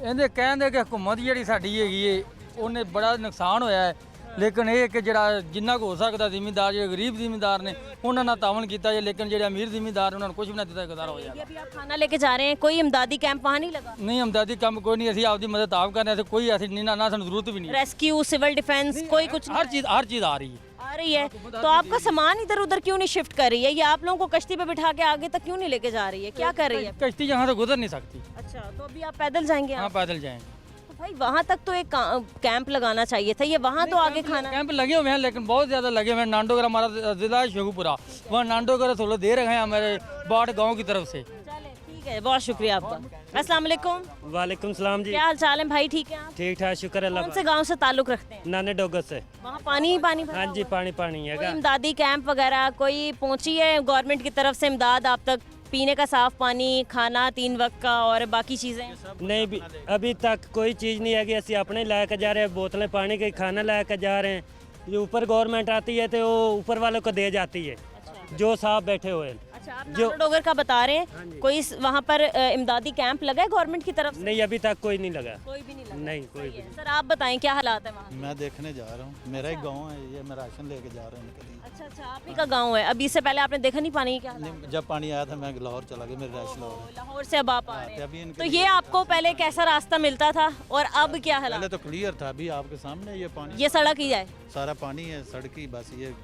ਇਹਦੇ ਕਹਿੰਦੇ ਕਿ ਹਕੂਮਤ ਜਿਹੜੀ ਸਾਡੀ ਹੈਗੀ ਏ ਉਹਨੇ ਬੜਾ ਨੁਕਸਾਨ ਹੋਇਆ ਹੈ, ਲੇਕਿਨ ਇਹ ਕਿ ਜਿਹੜਾ ਜਿੰਨਾ ਕੁ ਹੋ ਸਕਦਾ ਜ਼ਿਮੀਂਦਾਰ ਜਿਹੜੇ ਗਰੀਬ ਜ਼ਿਮੀਂਦਾਰ ਨੇ ਉਹਨਾਂ ਨਾਲ ਤਾਵਨ ਕੀਤਾ ਜੇ, ਲੇਕਿਨ ਜਿਹੜੇ ਅਮੀਰ ਜ਼ਿਮੀਂਦਾਰ ਉਹਨਾਂ ਨੂੰ ਕੁਝ ਵੀ ਨਾ ਦਿੱਤਾ ਗੁਜ਼ਾਰਾ ਹੋ ਜਾਏਗਾ। अभी आप खाना लेके जा रहे हैं, कोई इमदादी कैंप वहाँ नहीं लगा? ਨਹੀਂ ਹਮਦਰਦੀ ਕੰਮ ਕੋਈ ਨਹੀਂ, ਅਸੀਂ ਆਪਦੀ ਮਦਦ ਆਪ ਕਰਨੇ ਤੇ ਕੋਈ ਅਸੀਂ ਨਹੀਂ ਨਾ ਸਾਨੂੰ ਜ਼ਰੂਰਤ ਵੀ ਨਹੀਂ। रेस्क्यू, सिविल डिफेंस, कोई कुछ हर चीज़ आ रही है। आ रही है, तो आपका सामान इधर उधर क्यों नहीं शिफ्ट कर रही है? ये आप लोगों को कश्ती पे बिठा के आगे तक क्यों नहीं लेके जा रही है? क्या कर रही है? कश्ती यहाँ से गुजर नहीं सकती। अच्छा, तो अभी आप पैदल जाएंगे? हाँ पैदल जाएंगे। तो भाई वहाँ तक तो एक कैंप लगाना चाहिए था, ये वहाँ तो आगे खाना। कैंप लगे हुए हैं लेकिन बहुत ज़्यादा लगे हुए हैं। नांडोगर हमारा ज़िला है शेखुपुरा, वहाँ नांडोगर थोड़ा दे रहे हैं हमारे बाट गाँव की तरफ से। चले ठीक है, बहुत शुक्रिया आपका। अस्सलाम वालेकुम। वालेकुम सलाम जी। क्या हाल चाल है भाई, ठीक है आप? ठीक ठाक, शुक्र अल्लाह कौन से गांव से ताल्लुक रखते हैं? नाने डोगर से। वहाँ पानी ही पानी भरा हाँ जी, हुआ है? पानी पानी कोई है। इमदादी कैंप वगैरह कोई पहुंची है गवर्नमेंट की तरफ से इमदाद आप तक? पीने का साफ पानी, खाना 3 वक्त का और बाकी चीज़ें? नहीं भी अभी तक कोई चीज़ नहीं है कि असं अपने लैके जा रहे हैं, बोतलें पानी के खाना लैके जा रहे हैं। जो ऊपर गवर्नमेंट आती है तो वो ऊपर वालों को दे जाती है, जो साहब बैठे हुए हैं। अच्छा, आप नानोडोगर का बता रहे हैं, कोई वहाँ पर इमदादी कैंप लगा है गवर्नमेंट की तरफ से? नहीं, अभी तक कोई नहीं लगा। कोई भी नहीं लगा? नहीं, कोई भी। सर आप बताएं क्या हालात है वहाँ? मैं देखने जा रहा हूँ, मेरा ही गांव है ये, मैं राशन लेके जा रहा हूँ इनके लिए। अच्छा अच्छा, आप ही का गाँव है। अभी इससे पहले आपने देखा नहीं पानी की क्या हालात? नहीं, जब पानी आया था मैं लाहौर चला गया, मेरे राशन लाहौर। लाहौर से अब आप आ रहे अभी हैं, इनके तो लिए- ये आपको पहले कैसा रास्ता मिलता था और अब क्या हालात? पहले तो क्लियर था, अभी आपके सामने ये पानी, ये सड़क ही है? सारा पानी है, सड़क ही बस ये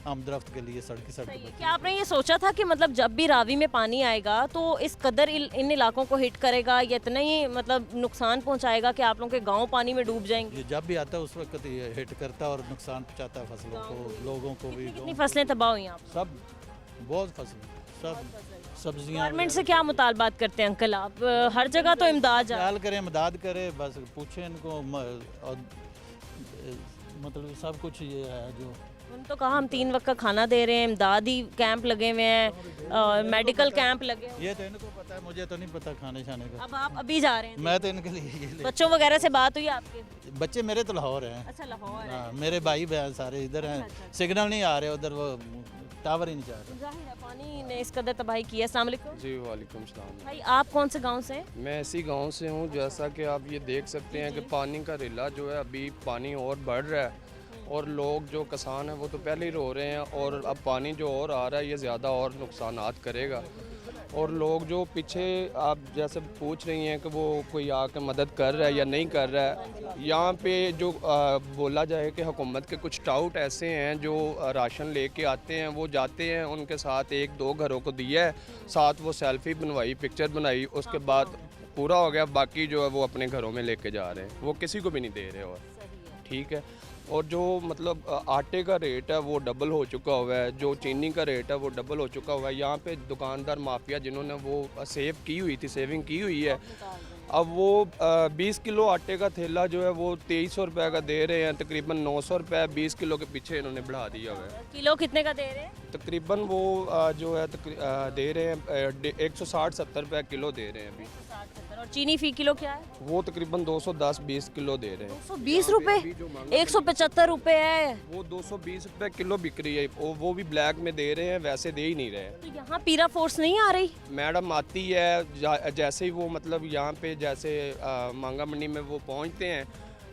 आम दरख्त के लिए सड़क सही है। सड़क। क्या आपने ये सोचा था कि मतलब जब भी रावी में पानी आएगा तो इस कदर इन इलाकों को हिट करेगा, या इतना ही मतलब नुकसान पहुंचाएगा कि आप लोगों के गांव पानी में डूब जाएंगे? ये जब भी आता है उस वक्त ये हिट करता है और नुकसान पहुंचाता है फसलों को, लोगों को भी। कितनी फसलें तबाह हुई आप? सब बहुत फसल, सब सब्जियाँ। गवर्नमेंट से क्या मुतालबात करते हैं अंकल आप? हर जगह तो इमदाद जा ख्याल करें, मदद करें, बस पूछें इनको और मतलब सब कुछ ये है जो उन तो कहा हम 3 वक्त का खाना दे रहे हैं, इमदादी कैंप लगे हुए हैं और मेडिकल कैंप लगे हुए हैं। ये तो इनको पता है, मुझे तो नहीं पता खाने शाने का। अब आप अभी जा रहे हैं? मैं तो इनके लिए ये बच्चों वगैरह से बात हुई आपके? बच्चे मेरे तो लाहौर हैं। अच्छा, लाहौर है। हाँ, मेरे भाई बहन सारे इधर हैं। सिग्नल नहीं आ रहे उधर, वो टावर ही नहीं जा रहे। जाहिर है पानी ने इस कदर तबाही की है। अस्सलाम वालेकुम। जी वालेकुम सलाम। भाई आप कौन से गांव से हैं? मैं इसी गांव से हूं। जैसा कि आप ये देख सकते हैं कि पानी का रिला जो है, अभी पानी और बढ़ रहा है और लोग जो किसान हैं वो तो पहले ही रो रहे हैं, और अब पानी जो और आ रहा है ये ज़्यादा और नुकसानात करेगा। और लोग जो पीछे आप जैसे पूछ रही हैं कि वो कोई आकर मदद कर रहा है या नहीं कर रहा है, यहाँ पे जो बोला जाए कि हुकूमत के कुछ टाउट ऐसे हैं जो राशन लेके आते हैं, वो जाते हैं, उनके साथ 1-2 घरों को दिया है, साथ वो सेल्फी बनवाई, पिक्चर बनाई, उसके बाद पूरा हो गया, बाकी जो है वो अपने घरों में लेके जा रहे हैं, वो किसी को भी नहीं दे रहे। और ठीक है, और जो मतलब आटे का रेट है वो डबल हो चुका हुआ है, जो चीनी का रेट है वो डबल हो चुका हुआ है। यहाँ पे दुकानदार माफिया जिन्होंने वो सेव की हुई थी, सेविंग की हुई है, अब वो 20 किलो आटे का थैला जो है वो 2300 रुपये का दे रहे हैं, तकरीबन 900 रुपये 20 किलो के पीछे इन्होंने बढ़ा दिया हुआ है। किलो कितने का दे रहे हैं? तकरीबन वो जो है दे रहे हैं 160-70 रुपये किलो दे रहे हैं अभी। और चीनी फी किलो क्या है? वो तकरीबन 210-20 किलो दे रहे हैं। 220 रुपए? 175 रुपए है। वो 220 रुपये किलो बिक रही है, वो भी ब्लैक में दे रहे हैं, वैसे दे ही नहीं रहे। तो यहाँ पीरा फोर्स नहीं आ रही? मैडम आती है, जैसे ही वो मतलब यहाँ पे जैसे मांगा मंडी में वो पहुँचते हैं,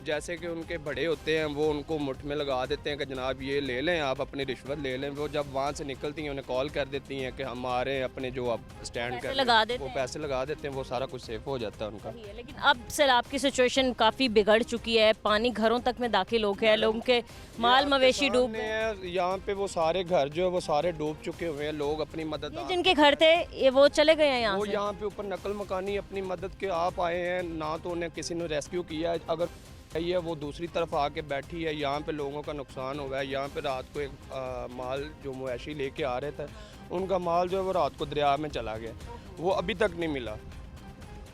जैसे कि उनके बड़े होते हैं वो उनको मुठ में लगा देते हैं कि जनाब ये ले लें, आप अपनी रिश्वत ले लें। वो जब वहाँ से निकलती हैं उन्हें कॉल कर देती हैं कि हम आ रहे हैं, अपने जो आप स्टैंड कर लगा देते वो पैसे लगा देते हैं, वो सारा कुछ सेफ हो जाता है उनका। लेकिन अब सैलाब की सिचुएशन काफ़ी बिगड़ चुकी है, पानी घरों तक में दाखिल हो गया है, लोगों के माल मवेशी डूब गए हैं। यहाँ पे वो सारे घर जो है वो सारे डूब चुके हुए हैं, लोग अपनी मदद, जिनके घर थे ये वो चले गए हैं यहाँ वो से। यहाँ पे ऊपर नकल मकानी अपनी मदद के आप आए हैं, ना तो उन्हें किसी ने रेस्क्यू किया है, अगर है वो दूसरी तरफ आके बैठी है। यहाँ पे लोगों का नुकसान हुआ है। यहाँ पे रात को एक माल जो मुआशी लेके आ रहे थे, उनका माल जो है वो रात को दरिया में चला गया, वो अभी तक नहीं मिला,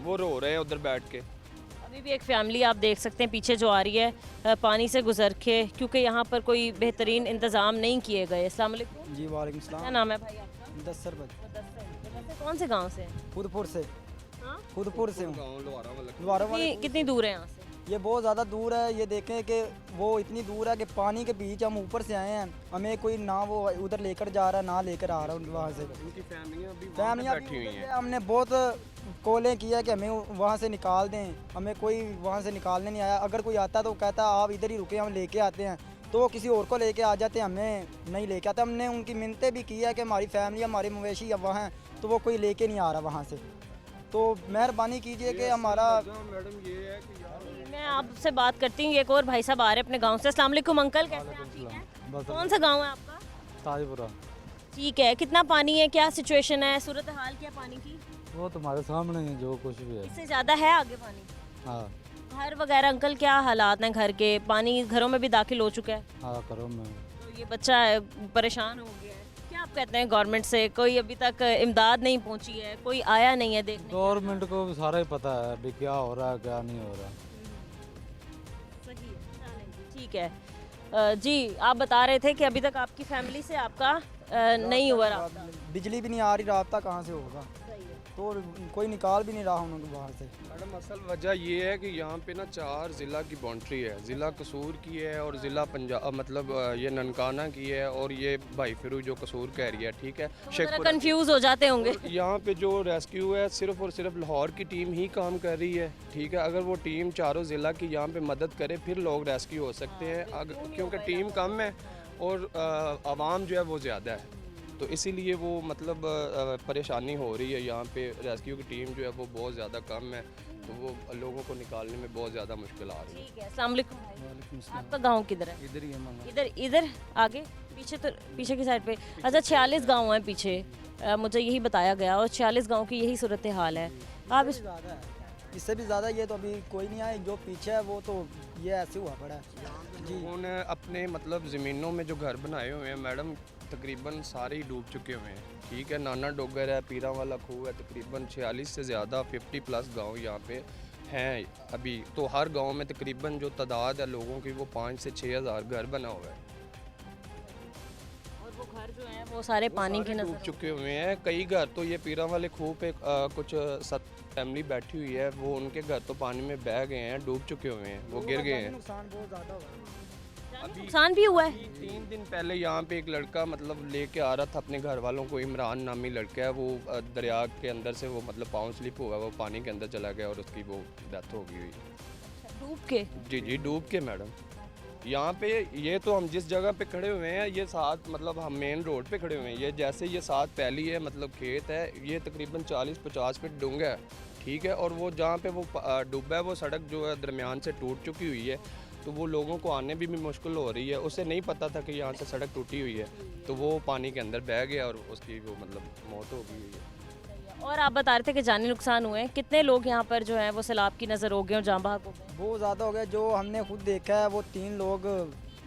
वो रो रहे हैं उधर बैठ के। अभी भी एक फैमिली आप देख सकते हैं पीछे जो आ रही है पानी से गुजर के, क्योंकि यहाँ पर कोई बेहतरीन इंतज़ाम नहीं किए गए। अस्सलाम वालेकुम। जी वालेकुम सलाम। क्या नाम है भाई आपका? मुदस्सर। कौन से गाँव से? खुदपुर से। हाँ? खुदपुर से हूँ। कितनी दूर है यहाँ से? ये बहुत ज़्यादा दूर है। ये देखें कि वो इतनी दूर है कि पानी के बीच हम ऊपर से आए हैं, हमें कोई ना वो उधर लेकर जा रहा है ना लेकर आ रहा है वहाँ से। उनकी फैमिलियाँ भी फैमिलियाँ बैठी हुई हैं। हमने बहुत कॉलें किया है कि हमें वहाँ से निकाल दें, हमें कोई वहाँ से निकालने नहीं आया। अगर कोई आता तो कहता आप इधर ही रुके, हम लेके आते हैं, तो वो किसी और को लेके आ जाते हैं, हमें नहीं लेके आते। हमने उनकी मिन्नतें भी की है कि हमारी फैमिली हमारे मवेशी अब वहाँ हैं, तो वो कोई लेके नहीं आ रहा वहाँ से। तो मेहरबानी कीजिए कि हमारा। मैडम ये है कि मैं आपसे बात करती हूँ, एक और भाई साहब आ रहे हैं अपने गांव से। अस्सलाम वालेकुम अंकल, कैसे हैं आप? ठीक हैं? कौन सा गांव है आपका? ताजपुरा। ठीक है, कितना पानी है, क्या सिचुएशन है, सूरत हाल क्या पानी की? वो तुम्हारे सामने है जो कुछ भी है। इससे ज़्यादा है आगे पानी? हाँ घर वगैरह अंकल क्या हालात हैं घर के? पानी घरों में भी दाखिल हो चुका है? हाँ करो में। तो ये बच्चा है परेशान हो गया है, क्या आप कहते हैं गवर्नमेंट से? कोई अभी तक इमदाद नहीं पहुंची है, कोई आया नहीं है देखने? गवर्नमेंट को भी सारा ही पता है अभी क्या हो रहा है क्या नहीं हो रहा। सही है, चलें, ठीक है। जी आप बता रहे थे कि अभी तक आपकी फैमिली से आपका नहीं हुआ रहा, बिजली भी नहीं आ रही, राब्ता कहाँ से होगा? तो कोई निकाल भी नहीं रहा उनको बाहर से। मैडम असल वजह ये है कि यहाँ पे ना 4 ज़िला की बाउंड्री है। ज़िला कसूर की है और ज़िला पंजाब मतलब ये ननकाना की है और ये भाई फिरू जो कसूर का एरिया है, ठीक है। तो कंफ्यूज हो जाते होंगे। यहाँ पे जो रेस्क्यू है सिर्फ और सिर्फ लाहौर की टीम ही काम कर रही है, ठीक है। अगर वो टीम चारों ज़िला की यहाँ पे मदद करे फिर लोग रेस्क्यू हो सकते हैं, क्योंकि टीम कम है और आवाम जो है वो ज़्यादा है, तो इसीलिए वो मतलब परेशानी हो रही है। यहाँ पे रेस्क्यू की टीम जो है वो बहुत ज़्यादा कम है, तो वो लोगों को निकालने में बहुत ज़्यादा मुश्किल आ रही है। ठीक है, अस्सलाम वालेकुम भाई, आपका गांव किधर है? इधर ही है। इधर इधर आगे पीछे, तो पीछे की साइड पे। अच्छा 46 गांव हैं पीछे, मुझे यही बताया गया, और 46 गांव की यही सूरत हाल है। आप इससे भी ज़्यादा ये तो अभी कोई नहीं आया, जो पीछे है वो तो ये ऐसे हुआ पड़ा है जी। उन्होंने अपने मतलब ज़मीनों में जो घर बनाए हुए हैं मैडम तकरीबन सारे ही डूब चुके हुए हैं, ठीक है। नाना डोगर है, पीरा वाला खूह है, तकरीबन 46 से ज़्यादा 50+ गांव यहाँ पे हैं अभी। तो हर गांव में तकरीबन जो तादाद है लोगों की वो 5 से 6 हज़ार घर बना हुआ है, और वो घर जो है वो सारे पानी के डूब चुके हुए हैं। कई घर तो ये पीरा वाले खूह पे कुछ 7 फैमिली बैठी हुई है, वो उनके घर तो पानी में बह गए हैं, डूब चुके हुए हैं, वो गिर गए हैं। नुकसान बहुत ज़्यादा हुआ है। नुकसान भी हुआ है। 3 दिन पहले यहाँ पे एक लड़का मतलब लेके आ रहा था अपने घर वालों को, इमरान नामी लड़का है, वो दरिया के अंदर से वो मतलब पाँव स्लिप हुआ, वो पानी के अंदर चला गया और उसकी वो डेथ हो गई हुई। डूब के? जी डूब के मैडम। यहाँ पे ये तो हम जिस जगह पे खड़े हुए हैं ये 7 मतलब हम मेन रोड पे खड़े हुए हैं, ये जैसे ये 7 पहली है मतलब खेत है, ये तकरीबन 40-50 फीट डूंगा है, ठीक है। और वो जहाँ पे वो डूबा है वो सड़क जो है दरमियान से टूट चुकी हुई है, तो वो लोगों को आने भी मुश्किल हो रही है। उसे नहीं पता था कि यहाँ से सड़क टूटी हुई है, तो वो पानी के अंदर बह गया और उसकी वो मतलब मौत हो गई हुई है। और आप बता रहे थे कि जानी नुकसान हुए हैं, कितने लोग यहाँ पर जो हैं वो सैलाब की नज़र हो गए और जाँ बहक हो गए? बहुत ज़्यादा हो गया, जो हमने खुद देखा है वो 3 लोग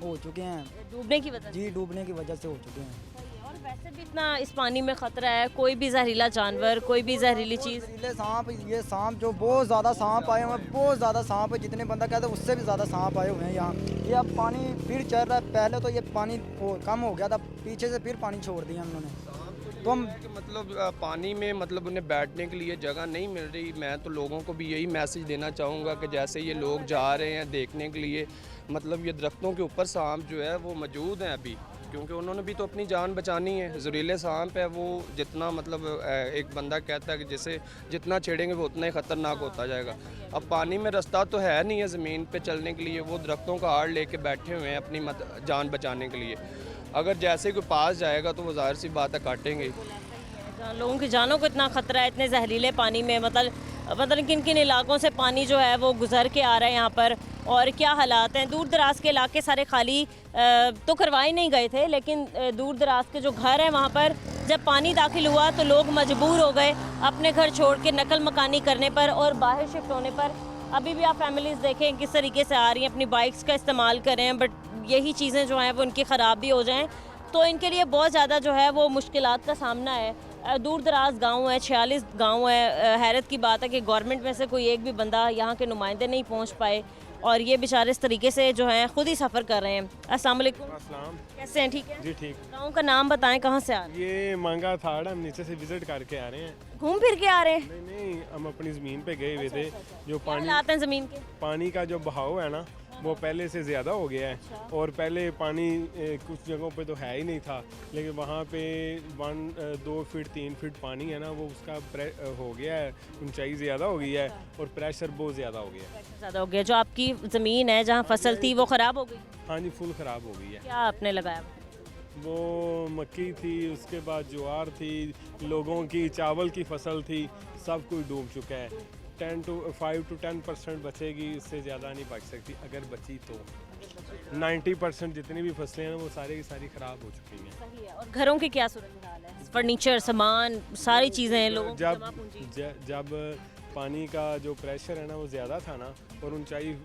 हो चुके हैं डूबने की वजह जी, डूबने की वजह से हो चुके हैं। और वैसे भी इतना इस पानी में ख़तरा है, कोई भी जहरीला जानवर, कोई भी जहरीली चीज़? जहरीले सांप, ये सांप जो बहुत ज़्यादा सांप आए हुए हैं, बहुत ज़्यादा सांप है, जितने बंदा कहते हैं उससे भी ज़्यादा सांप आए हुए हैं यहाँ। ये अब पानी फिर चल रहा है, पहले तो ये पानी कम हो गया था, पीछे से फिर पानी छोड़ दिया उन्होंने। तो हम मतलब पानी में मतलब उन्हें बैठने के लिए जगह नहीं मिल रही। मैं तो लोगों को भी यही मैसेज देना चाहूँगा कि जैसे ये लोग जा रहे हैं देखने के लिए, मतलब ये दरख्तों के ऊपर सांप जो है वो मौजूद हैं अभी, क्योंकि उन्होंने भी तो अपनी जान बचानी है। जहरीले सांप है वो, जितना मतलब एक बंदा कहता है कि जैसे जितना छेड़ेंगे वो उतना ही ख़तरनाक होता जाएगा। अब पानी में रास्ता तो है नहीं है ज़मीन पे चलने के लिए, वो दरख्तों का आड़ लेके बैठे हुए हैं अपनी जान बचाने के लिए। अगर जैसे कोई पास जाएगा तो वो ज़ाहिर सी बात है काटेंगे। लोगों की जानों को इतना ख़तरा है इतने जहरीले पानी में, मतलब किन किन इलाकों से पानी जो है वो गुजर के आ रहा है यहाँ पर, और क्या हालात हैं। दूर दराज के इलाके सारे खाली तो करवाए नहीं गए थे, लेकिन दूर दराज के जो घर हैं वहाँ पर जब पानी दाखिल हुआ तो लोग मजबूर हो गए अपने घर छोड़ के नकल मकानी करने पर और बाहर शिफ्ट होने पर। अभी भी आप फैमिलीज़ देखें किस तरीके से आ रही हैं, अपनी बाइक्स का इस्तेमाल करें, बट यही चीज़ें जो हैं वो उनकी ख़राब भी हो जाएं तो इनके लिए बहुत ज़्यादा जो है वो मुश्किलात का सामना है। दूर दराज गाँव है, 46 गाँव है। हैरत की बात है कि गवर्नमेंट में से कोई एक भी बंदा यहाँ के नुमाइंदे नहीं पहुँच पाए और ये बेचारे इस तरीके से जो है खुद ही सफ़र कर रहे हैं। अस्सलाम वालेकुम। कैसे हैं? ठीक है जी ठीक। गाँव का नाम बताएं, कहाँ से आ रहे हैं? ये मांगा थाड़, हम नीचे से विजिट करके आ रहे हैं। घूम फिर के आ रहे हैं? नहीं, हम अपनी ज़मीन पे गए हुए थे। जो पानी हालात हैं ज़मीन के? पानी का जो बहाव है ना वो पहले से ज़्यादा हो गया है। और पहले पानी कुछ जगहों पे तो है ही नहीं था, लेकिन वहाँ पे 2 फीट 3 फीट पानी है ना, वो उसका हो गया है, ऊंचाई ज़्यादा हो गई है और प्रेशर बहुत ज़्यादा हो गया है। ज़्यादा हो गया। जो आपकी ज़मीन है जहाँ फसल थी वो ख़राब हो गई? हाँ जी, फुल ख़राब हो गई है। क्या आपने लगाया? वो मक्की थी, उसके बाद ज्वार थी, लोगों की चावल की फसल थी, सब कुछ डूब चुका है। 5 to 10% बचेगी, इससे ज़्यादा नहीं बच सकती। अगर बची तो 90% जितनी भी फसलें हैं वो सारी की सारी ख़राब हो चुकी हैं। सही है। और घरों की क्या सूरत हाल है? फर्नीचर, सामान, सारी चीज़ें लोगों जब पानी का जो प्रेशर है ना वो ज़्यादा था ना, और ऊंचाई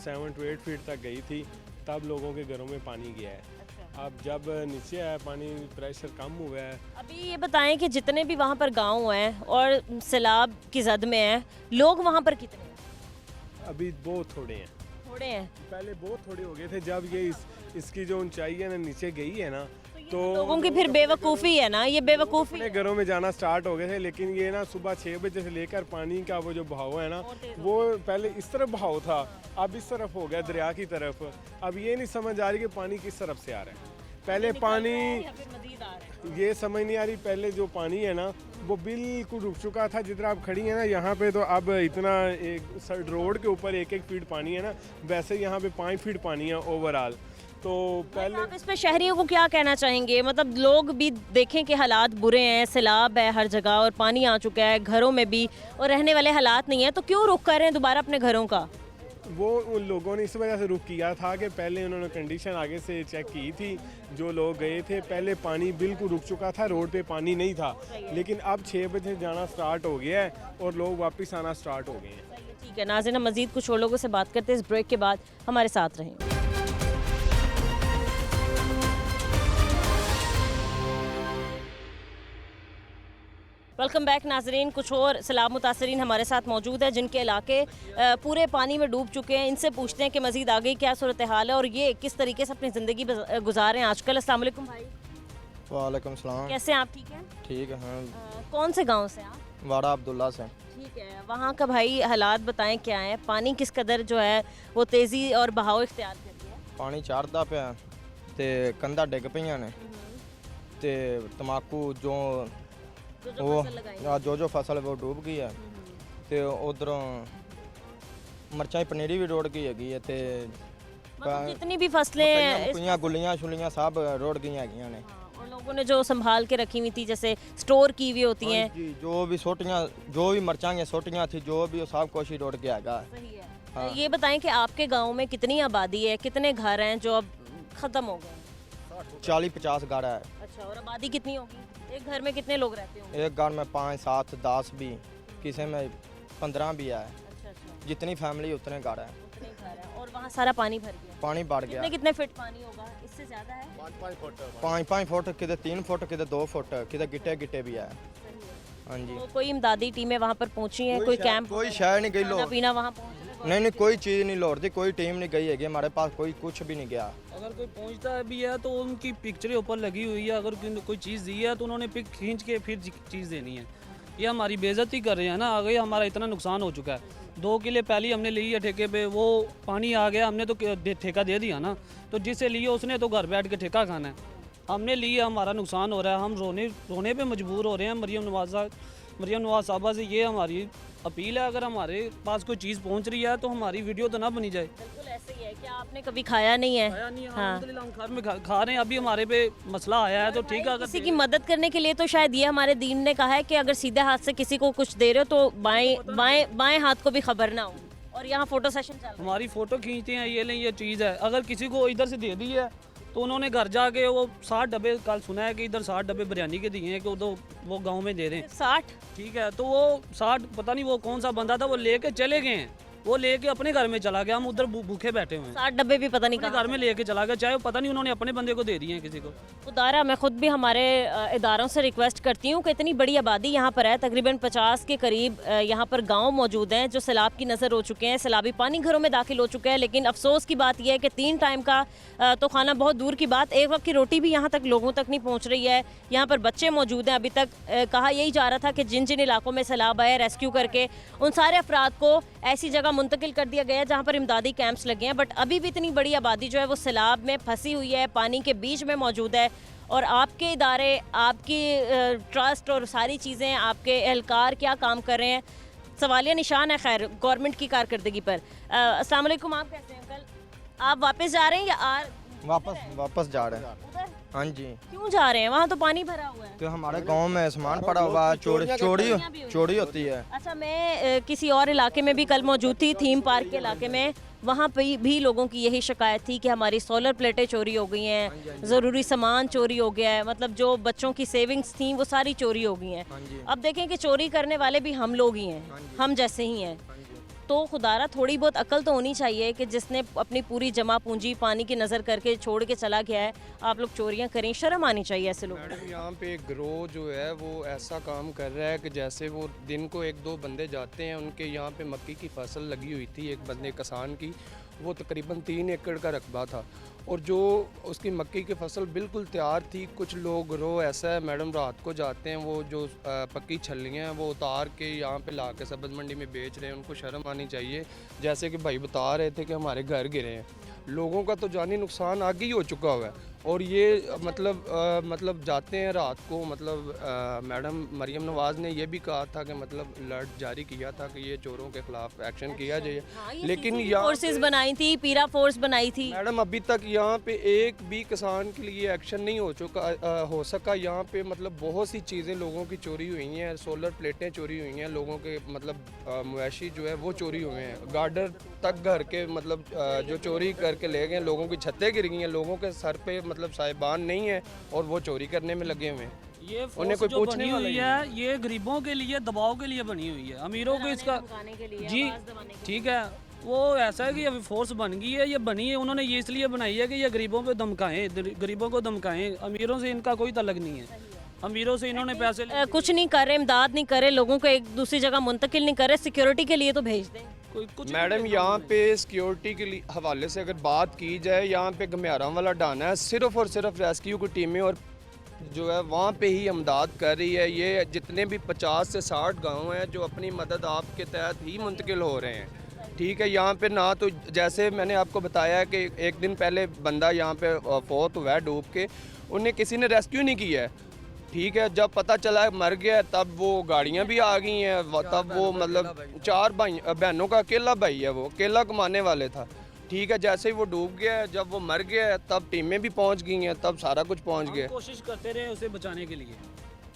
7 to 8 फीट तक गई थी, तब लोगों के घरों में पानी गया है। अब जब नीचे आया पानी, प्रेशर कम हुआ है। अभी ये बताएं कि जितने भी वहाँ पर गांव हैं और सैलाब की जद में हैं, लोग वहाँ पर कितने हैं? अभी बहुत थोड़े हैं। थोड़े हैं? पहले बहुत थोड़े हो गए थे। जब ये इसकी जो ऊंचाई है ना नीचे गई है ना, तो लोगों की फिर बेवकूफ़ी है ना, ये बेवकूफ़ी। अपने घरों में जाना स्टार्ट हो गए थे। लेकिन ये ना सुबह 6 बजे से लेकर पानी का वो जो बहाव है ना, वो पहले इस तरफ बहाव था, अब इस तरफ हो गया, दरिया की तरफ। अब ये नहीं समझ आ रही कि पानी किस तरफ से आ रहा है। पहले पानी ये समझ नहीं आ रही, पहले जो पानी है ना वो बिल्कुल रुक चुका था। जिधर आप खड़ी हैं ना यहाँ पे, तो अब इतना एक रोड के ऊपर 1-1 फीट पानी है ना, वैसे यहाँ पे 5 फीट पानी है ओवरऑल। तो पहले आप इस पे शहरियों को क्या कहना चाहेंगे? मतलब लोग भी देखें कि हालात बुरे हैं, सैलाब है हर जगह और पानी आ चुका है घरों में भी, और रहने वाले हालात नहीं है, तो क्यों रुक कर रहे हैं दोबारा अपने घरों का? वो उन लोगों ने इस वजह से रुक किया था कि पहले उन्होंने कंडीशन आगे से चेक की थी। जो लोग गए थे पहले पानी बिल्कुल रुक चुका था, रोड पे पानी नहीं था। लेकिन अब 6 बजे जाना स्टार्ट हो गया है और लोग वापस आना स्टार्ट हो गए हैं। ठीक है नाज़रीन, हम मज़ीद कुछ और लोगों से बात करते हैं इस ब्रेक के बाद। हमारे साथ रहें। वेलकम बैक नाजरीन। कुछ और सैलाब मुतासरीन हमारे साथ मौजूद है जिनके इलाके पूरे पानी में डूब चुके हैं। इनसे पूछते हैं कि मज़ीद आगे क्या सूरत हाल है और ये किस तरीके से अपनी ज़िंदगी गुजार रहे हैं आजकल। अस्सलाम वालेकुम भाई। वालेकुम सलाम। कैसे हैं आप? ठीक हैं? ठीक है। हाँ। कौन से गांव से आप? वाड़ा अब्दुल्ला से। ठीक है, वहाँ का भाई हालात बताएं क्या है? पानी किस कदर जो है वो तेज़ी और बहाव इख्तियार कर रही है? पानी चढ़दा पिया ते कंधा डिग पईयां ने ते तमाकू जो फसल वो डूब गई है ते उधरों मरचाई पनीरी भी रोड़ गई है ते जितनी भी फसलें गुलियां शुलियां सब रोड़ गई हैं ने। और लोगों ने जो संभाल के रखी हुई थी जैसे स्टोर की हुई होती हैं, जो भी सोटियां, जो भी मरचाइयाँ सोटियां थी, जो भी सब कुछ ही रोड़ के आएगा। हाँ। ये बताएं कि आपके गांव में कितनी आबादी है, कितने घर हैं जो अब ख़त्म हो गए? 40-50 घर है। अच्छा, और आबादी कितनी होगी? एक घर में कितने लोग रहते होंगे? एक घर में 5, 7, 10 भी, किसी में 15 भी है। अच्छा। जितनी फैमिली उतने घर है। और वहाँ सारा पानी भर गया? पानी बढ़ गया। कितने फीट पानी होगा? इससे ज़्यादा है? 5-5 फुट, किधर 3 फुट, किधर 2 फुट, किधर गिट्टे गिट्टे भी है। हाँ जी। तो कोई इमदादी टीमें वहाँ पर पहुँची हैं? कोई कैंप? कोई शहर नहीं गई लोग। पीना वहाँ नहीं, कोई चीज़ नहीं लोड़ दी, कोई टीम नहीं गई है हमारे पास, कोई कुछ भी नहीं गया। अगर कोई पहुंचता भी है तो उनकी पिक्चरें ऊपर लगी हुई है, अगर कोई चीज़ दी है तो उन्होंने पिक खींच के फिर चीज़ देनी है। ये हमारी बेइज्जती कर रहे हैं ना। आगे हमारा इतना नुकसान हो चुका है। 2 किले पहले हमने ली है ठेके पे, वो पानी आ गया, हमने तो ठेका दे दिया ना, तो जिससे लिए उसने तो घर बैठ के ठेका खाना है। हमने लिया, हमारा नुकसान हो रहा है, हम रोने पे मजबूर हो रहे हैं। मरियम नवाज साहबा से ये हमारी अपील है, अगर हमारे पास कोई चीज़ पहुंच रही है तो हमारी वीडियो तो ना बनी जाए। बिल्कुल ऐसे ही है। क्या आपने कभी खाया नहीं है? खाया नहीं है। हाँ। हम घर में खा रहे हैं। अभी हमारे पे मसला आया है तो ठीक है। अगर किसी की मदद करने के लिए तो शायद ये हमारे दीन ने कहा है कि अगर सीधे हाथ से किसी को कुछ दे रहे हो तो बाएं हाथ को भी खबर ना हो। और यहाँ फोटो सेशन चल रहा है। हमारी फ़ोटो खींचते हैं, ये नहीं, ये चीज़ है। अगर किसी को इधर से दे दी है तो उन्होंने घर जाके वो 60 डब्बे, कल सुना है कि इधर 60 डब्बे बिरयानी के दिए हैं कि वो गांव में दे दें। 60? ठीक है, तो वो 60 पता नहीं वो कौन सा बंदा था, वो लेके चले गए हैं। वो लेके अपने घर में चला गया, हम उधर भूखे बैठे हुए हैं। 60 डब्बे भी पता नहीं अपने कहाँ घर में लेके चला गया, चाहे पता नहीं उन्होंने अपने बंदे को दे दिए हैं किसी को। उदारा, मैं खुद भी हमारे इदारों से रिक्वेस्ट करती हूँ कि इतनी बड़ी आबादी यहाँ पर है, तकरीबन 50 के करीब यहाँ पर गांव मौजूद हैं जो सैलाब की नज़र हो चुके हैं, सैलाबी पानी घरों में दाखिल हो चुका है। लेकिन अफसोस की बात यह है कि 3 टाइम का तो खाना बहुत दूर की बात, एक वक्त की रोटी भी यहाँ तक लोगों तक नहीं पहुँच रही है। यहाँ पर बच्चे मौजूद हैं, अभी तक कहा यही जा रहा था कि जिन जिन इलाकों में सैलाब आया रेस्क्यू करके उन सारे अफराद को ऐसी जगह मुंतकिल कर दिया गया जहाँ पर इमदादी कैंप्स लगे हैं। बट अभी भी इतनी बड़ी आबादी जो है वो सैलाब में फंसी हुई है, पानी के बीच में मौजूद है। और आपके इदारे, आपकी ट्रस्ट और सारी चीज़ें, आपके एहलकार क्या काम कर रहे हैं, सवालिया निशान है खैर गवर्नमेंट की कारकर्दगी पर। अस्सलाम वालेकुम, आप कैसे हैं अंकल? आप वापस जा रहे हैं या वापस जा रहे हैं? हाँ जी। क्यों जा रहे हैं? वहाँ तो पानी भरा हुआ है। तो हमारे गांव में सामान पड़ा हुआ है, चोरी होती है। अच्छा, मैं किसी और इलाके में भी कल मौजूद थी, थीम पार्क के इलाके में, वहाँ पे भी लोगों की यही शिकायत थी कि हमारी सोलर प्लेटें चोरी हो गई हैं, ज़रूरी सामान चोरी हो गया है, मतलब जो बच्चों की सेविंग्स थी वो सारी चोरी हो गई हैं। अब देखें कि चोरी करने वाले भी हम लोग ही हैं, हम जैसे ही हैं। तो खुदारा थोड़ी बहुत अकल तो होनी चाहिए कि जिसने अपनी पूरी जमा पूंजी पानी की नज़र करके छोड़ के चला गया है, आप लोग चोरियां करें, शर्म आनी चाहिए ऐसे लोग। मैडम यहाँ पे ग्रो जो है वो ऐसा काम कर रहा है कि जैसे वो दिन को 1-2 बंदे जाते हैं, उनके यहाँ पे मक्की की फसल लगी हुई थी एक बंदे किसान की, वो तकरीबन 3 एकड़ का रकबा था और जो उसकी मक्की की फसल बिल्कुल तैयार थी। कुछ लोग रो ऐसा है मैडम रात को जाते हैं, वो जो पक्की छल्लियाँ हैं वो उतार के यहाँ पे ला के सब्ज़ मंडी में बेच रहे हैं। उनको शर्म आनी चाहिए। जैसे कि भाई बता रहे थे कि हमारे घर गिरे हैं, लोगों का तो जानी नुकसान आगे ही हो चुका हुआ है। और ये मतलब जाते हैं रात को, मतलब मैडम मरियम नवाज़ ने ये भी कहा था कि मतलब अलर्ट जारी किया था कि ये चोरों के खिलाफ एक्शन किया जाए। लेकिन यहाँ फोर्सेस बनाई थी, पीरा फोर्स बनाई थी मैडम, अभी तक यहाँ पे एक भी किसान के लिए एक्शन नहीं हो सका। यहाँ पे मतलब बहुत सी चीज़ें लोगों की चोरी हुई हैं, सोलर प्लेटें चोरी हुई हैं, लोगों के मतलब मवेशी जो है वो चोरी हुए हैं, गार्डर तक घर के मतलब जो चोरी करके ले गए, लोगों की छतें गिर गई हैं, लोगों के सर पे मतलब साहिबान नहीं है और वो चोरी करने में लगे हुए हैं। ये उन्हें कोई जो पूछने बनी वाला हुई है ये गरीबों के लिए, दबाव के लिए बनी हुई है, अमीरों को इसका जी ठीक है। वो ऐसा है कि अभी फोर्स बन गई है, ये बनी है, उन्होंने ये इसलिए बनाई है कि ये गरीबों पे धमकाएं, गरीबों को धमकाएं। अमीरों से इनका कोई तलक नहीं है, अमीरों से इन्होंने पैसे कुछ नहीं कर रहे, इमदाद नहीं कर रहे, लोगों को एक दूसरी जगह मुंतकिल नहीं कर रहे, सिक्योरिटी के लिए तो भेज दें। मैडम यहाँ पे सिक्योरिटी के लिए हवाले से अगर बात की जाए, यहाँ पे घमियारा वाला डाना है, सिर्फ और सिर्फ रेस्क्यू की टीमें और जो है वहाँ पे ही इमदाद कर रही है। ये जितने भी 50 से 60 गांव हैं जो अपनी मदद आपके तहत ही मुंतकिल हो रहे हैं, ठीक है। यहाँ पे ना तो जैसे मैंने आपको बताया कि एक दिन पहले बंदा यहाँ पे फौत हुआ है डूब के, उन्हें किसी ने रेस्क्यू नहीं किया है, ठीक है। जब पता चला मर गया तब वो गाड़ियाँ भी आ गई हैं, तब वो मतलब 4 बहनों का अकेला भाई है, वो अकेला कमाने वाले था, ठीक है। जैसे ही वो डूब गया, जब वो मर गया तब टीमें भी पहुंच गई हैं, तब सारा कुछ पहुंच गया। कोशिश करते रहे उसे बचाने के लिए,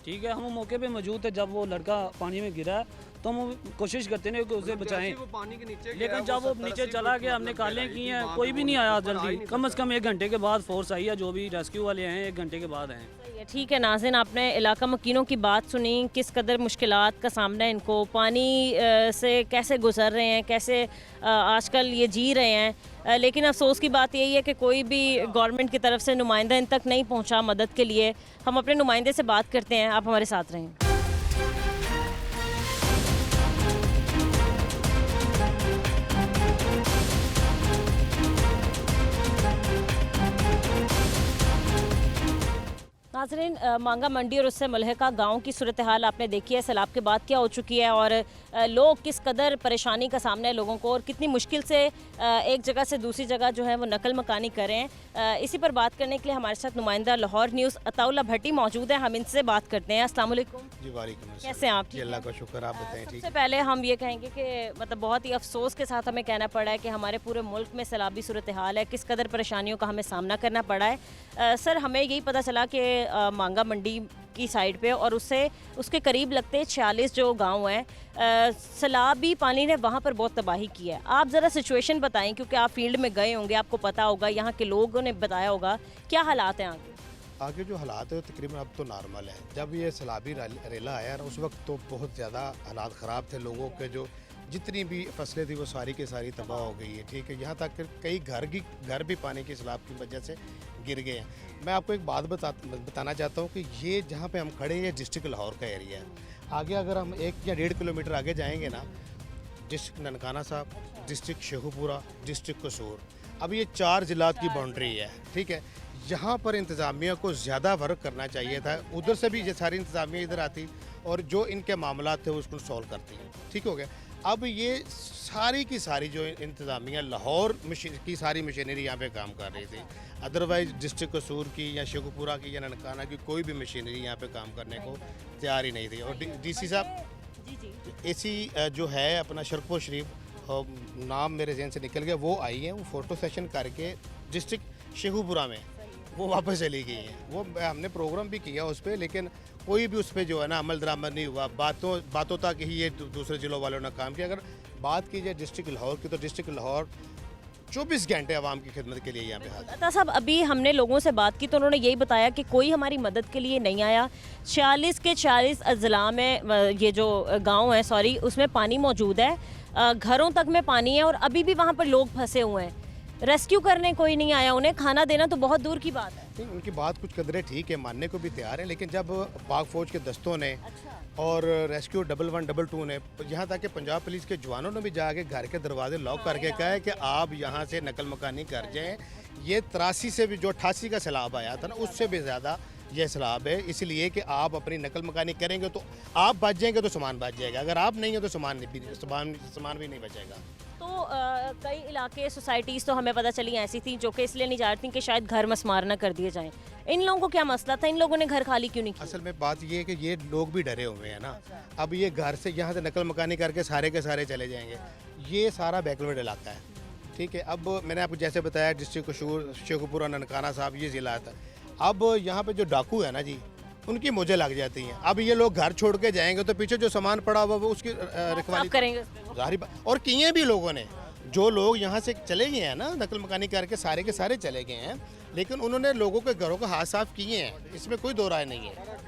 ठीक है। हम मौके पे मौजूद थे जब वो लड़का पानी में गिरा, तो हम कोशिश करते हैं कि उसे बचाएं, लेकिन जब वो नीचे चला गया, हमने कालें की हैं, कोई भी नहीं आया जल्दी। कम से कम 1 घंटे के बाद फोर्स आई है, जो भी रेस्क्यू वाले हैं 1 घंटे के बाद आए। ठीक है नाज़रीन, आपने इलाका मकीनों की बात सुनी, किस कदर मुश्किलात का सामना है इनको, पानी से कैसे गुजर रहे हैं, कैसे आजकल ये जी रहे हैं। लेकिन अफसोस की बात यही है कि कोई भी गवर्नमेंट की तरफ से नुमाइंदा इन तक नहीं पहुंचा मदद के लिए। हम अपने नुमाइंदे से बात करते हैं, आप हमारे साथ रहें। नाज़रीन, मांगा मंडी और उससे मुल्हिका गांव की सूरत हाल आपने देखी है, सैलाब के बाद क्या हो चुकी है और लोग किस कदर परेशानी का सामना है लोगों को और कितनी मुश्किल से एक जगह से दूसरी जगह जो है वो नकल मकानी कर रहे हैं। इसी पर बात करने के लिए हमारे साथ नुमाइंदा लाहौर न्यूज़ अताउल्ला भट्टी मौजूद है, हम इनसे बात करते हैं। अस्सलाम वालेकुम। जी वालेकुम अस्सलाम। कैसे हैं आप? जी अल्लाह का शुक्र, आप बताएं। ठीक सबसे पहले हम ये कहेंगे कि मतलब बहुत ही अफसोस के साथ हमें कहना पड़ा है कि हमारे पूरे मुल्क में सैलाबी सूरत हाल है, किस कदर परेशानियों का हमें सामना करना पड़ा है। सर, हमें यही पता चला कि मांगा मंडी की साइड पे और उसके करीब लगते 46 जो गांव हैं, सैलाबी पानी ने वहाँ पर बहुत तबाही की है। आप ज़रा सिचुएशन बताएं, क्योंकि आप फील्ड में गए होंगे, आपको पता होगा, यहाँ के लोगों ने बताया होगा, क्या हालात हैं आगे जो हालात है तकरीबन अब तो नॉर्मल है। जब ये सैलाबी रेला आया ना, उस वक्त तो बहुत ज़्यादा हालात ख़राब थे लोगों के, जो जितनी भी फसलें थी वो सारी की सारी तबाह हो गई है। ठीक है, यहाँ तक कि कई घर भी पानी के सैलाब की वजह से गिर गए हैं। मैं आपको एक बात बताना चाहता हूँ कि ये जहाँ पे हम खड़े हैं ये डिस्ट्रिक्ट लाहौर का एरिया है। आगे अगर हम 1 या 1.5 किलोमीटर आगे जाएंगे ना, डिस्ट्रिक्ट ननकाना साहब, डिस्ट्रिक्ट शेखुपुरा, डिस्ट्रिक्ट कसूर, अब ये 4 जिलात की बाउंड्री है। ठीक है, यहाँ पर इंतज़ामिया को ज़्यादा वर्क करना चाहिए था। उधर से भी ये सारी इंतज़ामिया इधर आती और जो इनके मामला थे उसको सॉल्व करती। ठीक हो गया। अब ये सारी की सारी जो इंतज़ामिया लाहौर की सारी मशीनरी यहाँ पे काम कर रही थी, अदरवाइज़ डिस्ट्रिक्ट कसूर की या शेखुपुरा की या ननकाना की कोई भी मशीनरी यहाँ पे काम करने को तैयार ही नहीं थी। और डीसी साहब एसी जो है अपना शरफो शरीफ, नाम मेरे जहन से निकल गया, वो आई हैं, वो फ़ोटो सेशन करके डिस्ट्रिक्ट शेखुपुरा में वो वापस चली गई हैं। वो हमने प्रोग्राम भी किया उस पर, लेकिन कोई भी उस पर जो है ना अमल दरामद नहीं हुआ। बातों तक ही ये दूसरे ज़िलों वालों ने काम किया। अगर बात की जाए डिस्ट्रिक्ट लाहौर की, तो डिस्ट्रिक्ट लाहौर 24 घंटे आवाम की खिदमत के लिए यहाँ पे हाजिर। अता साहब, अभी हमने लोगों से बात की तो उन्होंने यही बताया कि कोई हमारी मदद के लिए नहीं आया। 46 के 46 अजला में ये जो गाँव है उसमें पानी मौजूद है, घरों तक में पानी है और अभी भी वहाँ पर लोग फंसे हुए हैं। रेस्क्यू करने कोई नहीं आया, उन्हें खाना देना तो बहुत दूर की बात है। नहीं, उनकी बात कुछ कदरे ठीक है, मानने को भी तैयार है, लेकिन जब पाक फौज के दस्तों ने और रेस्क्यू 112 ने, यहाँ तक कि पंजाब पुलिस के जवानों ने भी जाके घर के दरवाजे लॉक करके कहा है कि आप यहाँ से नकल मकानी कर जाएं। ये 83 से भी जो 88 का सैलाब आया था ना, उससे भी ज़्यादा ये सैलाब है, इसलिए कि आप अपनी नकल मकानी करेंगे तो आप बच जाएंगे तो सामान बच जाएगा, अगर आप नहीं है तो सामान भी नहीं बचेगा। तो कई इलाके सोसाइटीज़ तो हमें पता चली ऐसी थी जो कि इसलिए नहीं जा रही थी कि शायद घर मसमार ना कर दिए जाएं। इन लोगों को क्या मसला था, इन लोगों ने घर खाली क्यों नहीं किया? असल में बात ये है कि ये लोग भी डरे हुए हैं ना। अब ये घर से यहाँ से नकल मकानी करके सारे के सारे चले जाएंगे। ये सारा बैकवर्ड इलाका है। ठीक है, अब मैंने आपको जैसे बताया डिस्ट्रिक्ट कसूर, शेखुपुरा, ननकाना साहब ये ज़िला था। अब यहाँ पे जो डाकू है ना जी, उनकी मुझे लग जाती हैं। अब ये लोग घर छोड़ के जाएंगे तो पीछे जो सामान पड़ा हुआ वो उसकी रखवाली करेंगे। और किए भी लोगों ने, जो लोग यहाँ से चले गए हैं ना नकल मकानी करके सारे के सारे चले गए हैं, लेकिन उन्होंने लोगों के घरों को हाथ साफ किए हैं, इसमें कोई दो राय नहीं है।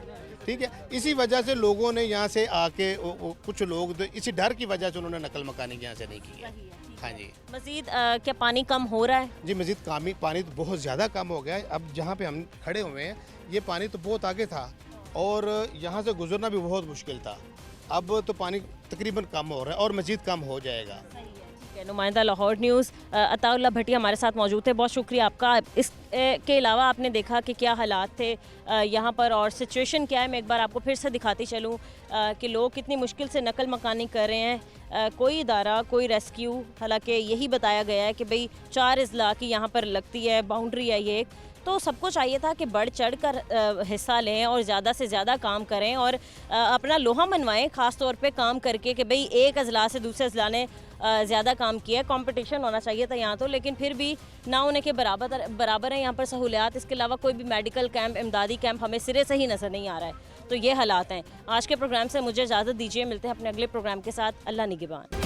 ठीक है, इसी वजह से लोगों ने यहाँ से आके कुछ लोग इसी डर की वजह से उन्होंने नकल मकानी यहाँ से नहीं की है। हाँ जी। मज़ीद क्या पानी कम हो रहा है? जी, मज़ीद पानी तो बहुत ज़्यादा कम हो गया है। अब जहाँ पे हम खड़े हुए हैं ये पानी तो बहुत आगे था और यहाँ से गुजरना भी बहुत मुश्किल था। अब तो पानी तकरीबन कम हो रहा है और मज़ीद कम हो जाएगा। नुमाइंदा लाहौर न्यूज़ अताउल्लाह भट्टी हमारे साथ मौजूद थे, बहुत शुक्रिया आपका। इसके अलावा आपने देखा कि क्या हालात थे यहाँ पर और सिचुएशन क्या है। मैं एक बार आपको फिर से दिखाती चलूँ कि लोग कितनी मुश्किल से नकल मकानी कर रहे हैं। कोई इदारा, कोई रेस्क्यू, हालांकि यही बताया गया है कि भाई 4 अजला की यहाँ पर लगती है, बाउंड्री है ये, तो सबको चाहिए था कि बढ़ चढ़ कर हिस्सा लें और ज़्यादा से ज़्यादा काम करें और अपना लोहा मनवाएं, ख़ास तौर पे काम करके कि भाई एक अजला से दूसरे अजला ने ज़्यादा काम किया। कंपटीशन होना चाहिए था यहाँ तो, लेकिन फिर भी ना होने के बराबर है यहाँ पर सहूलियात। इसके अलावा कोई भी मेडिकल कैंप, इमदादी कैंप हमें सिरे से ही नज़र नहीं आ रहा है। तो ये हालात हैं। आज के प्रोग्राम से मुझे इजाज़त दीजिए, मिलते हैं अपने अगले प्रोग्राम के साथ। अल्लाह निगहबान।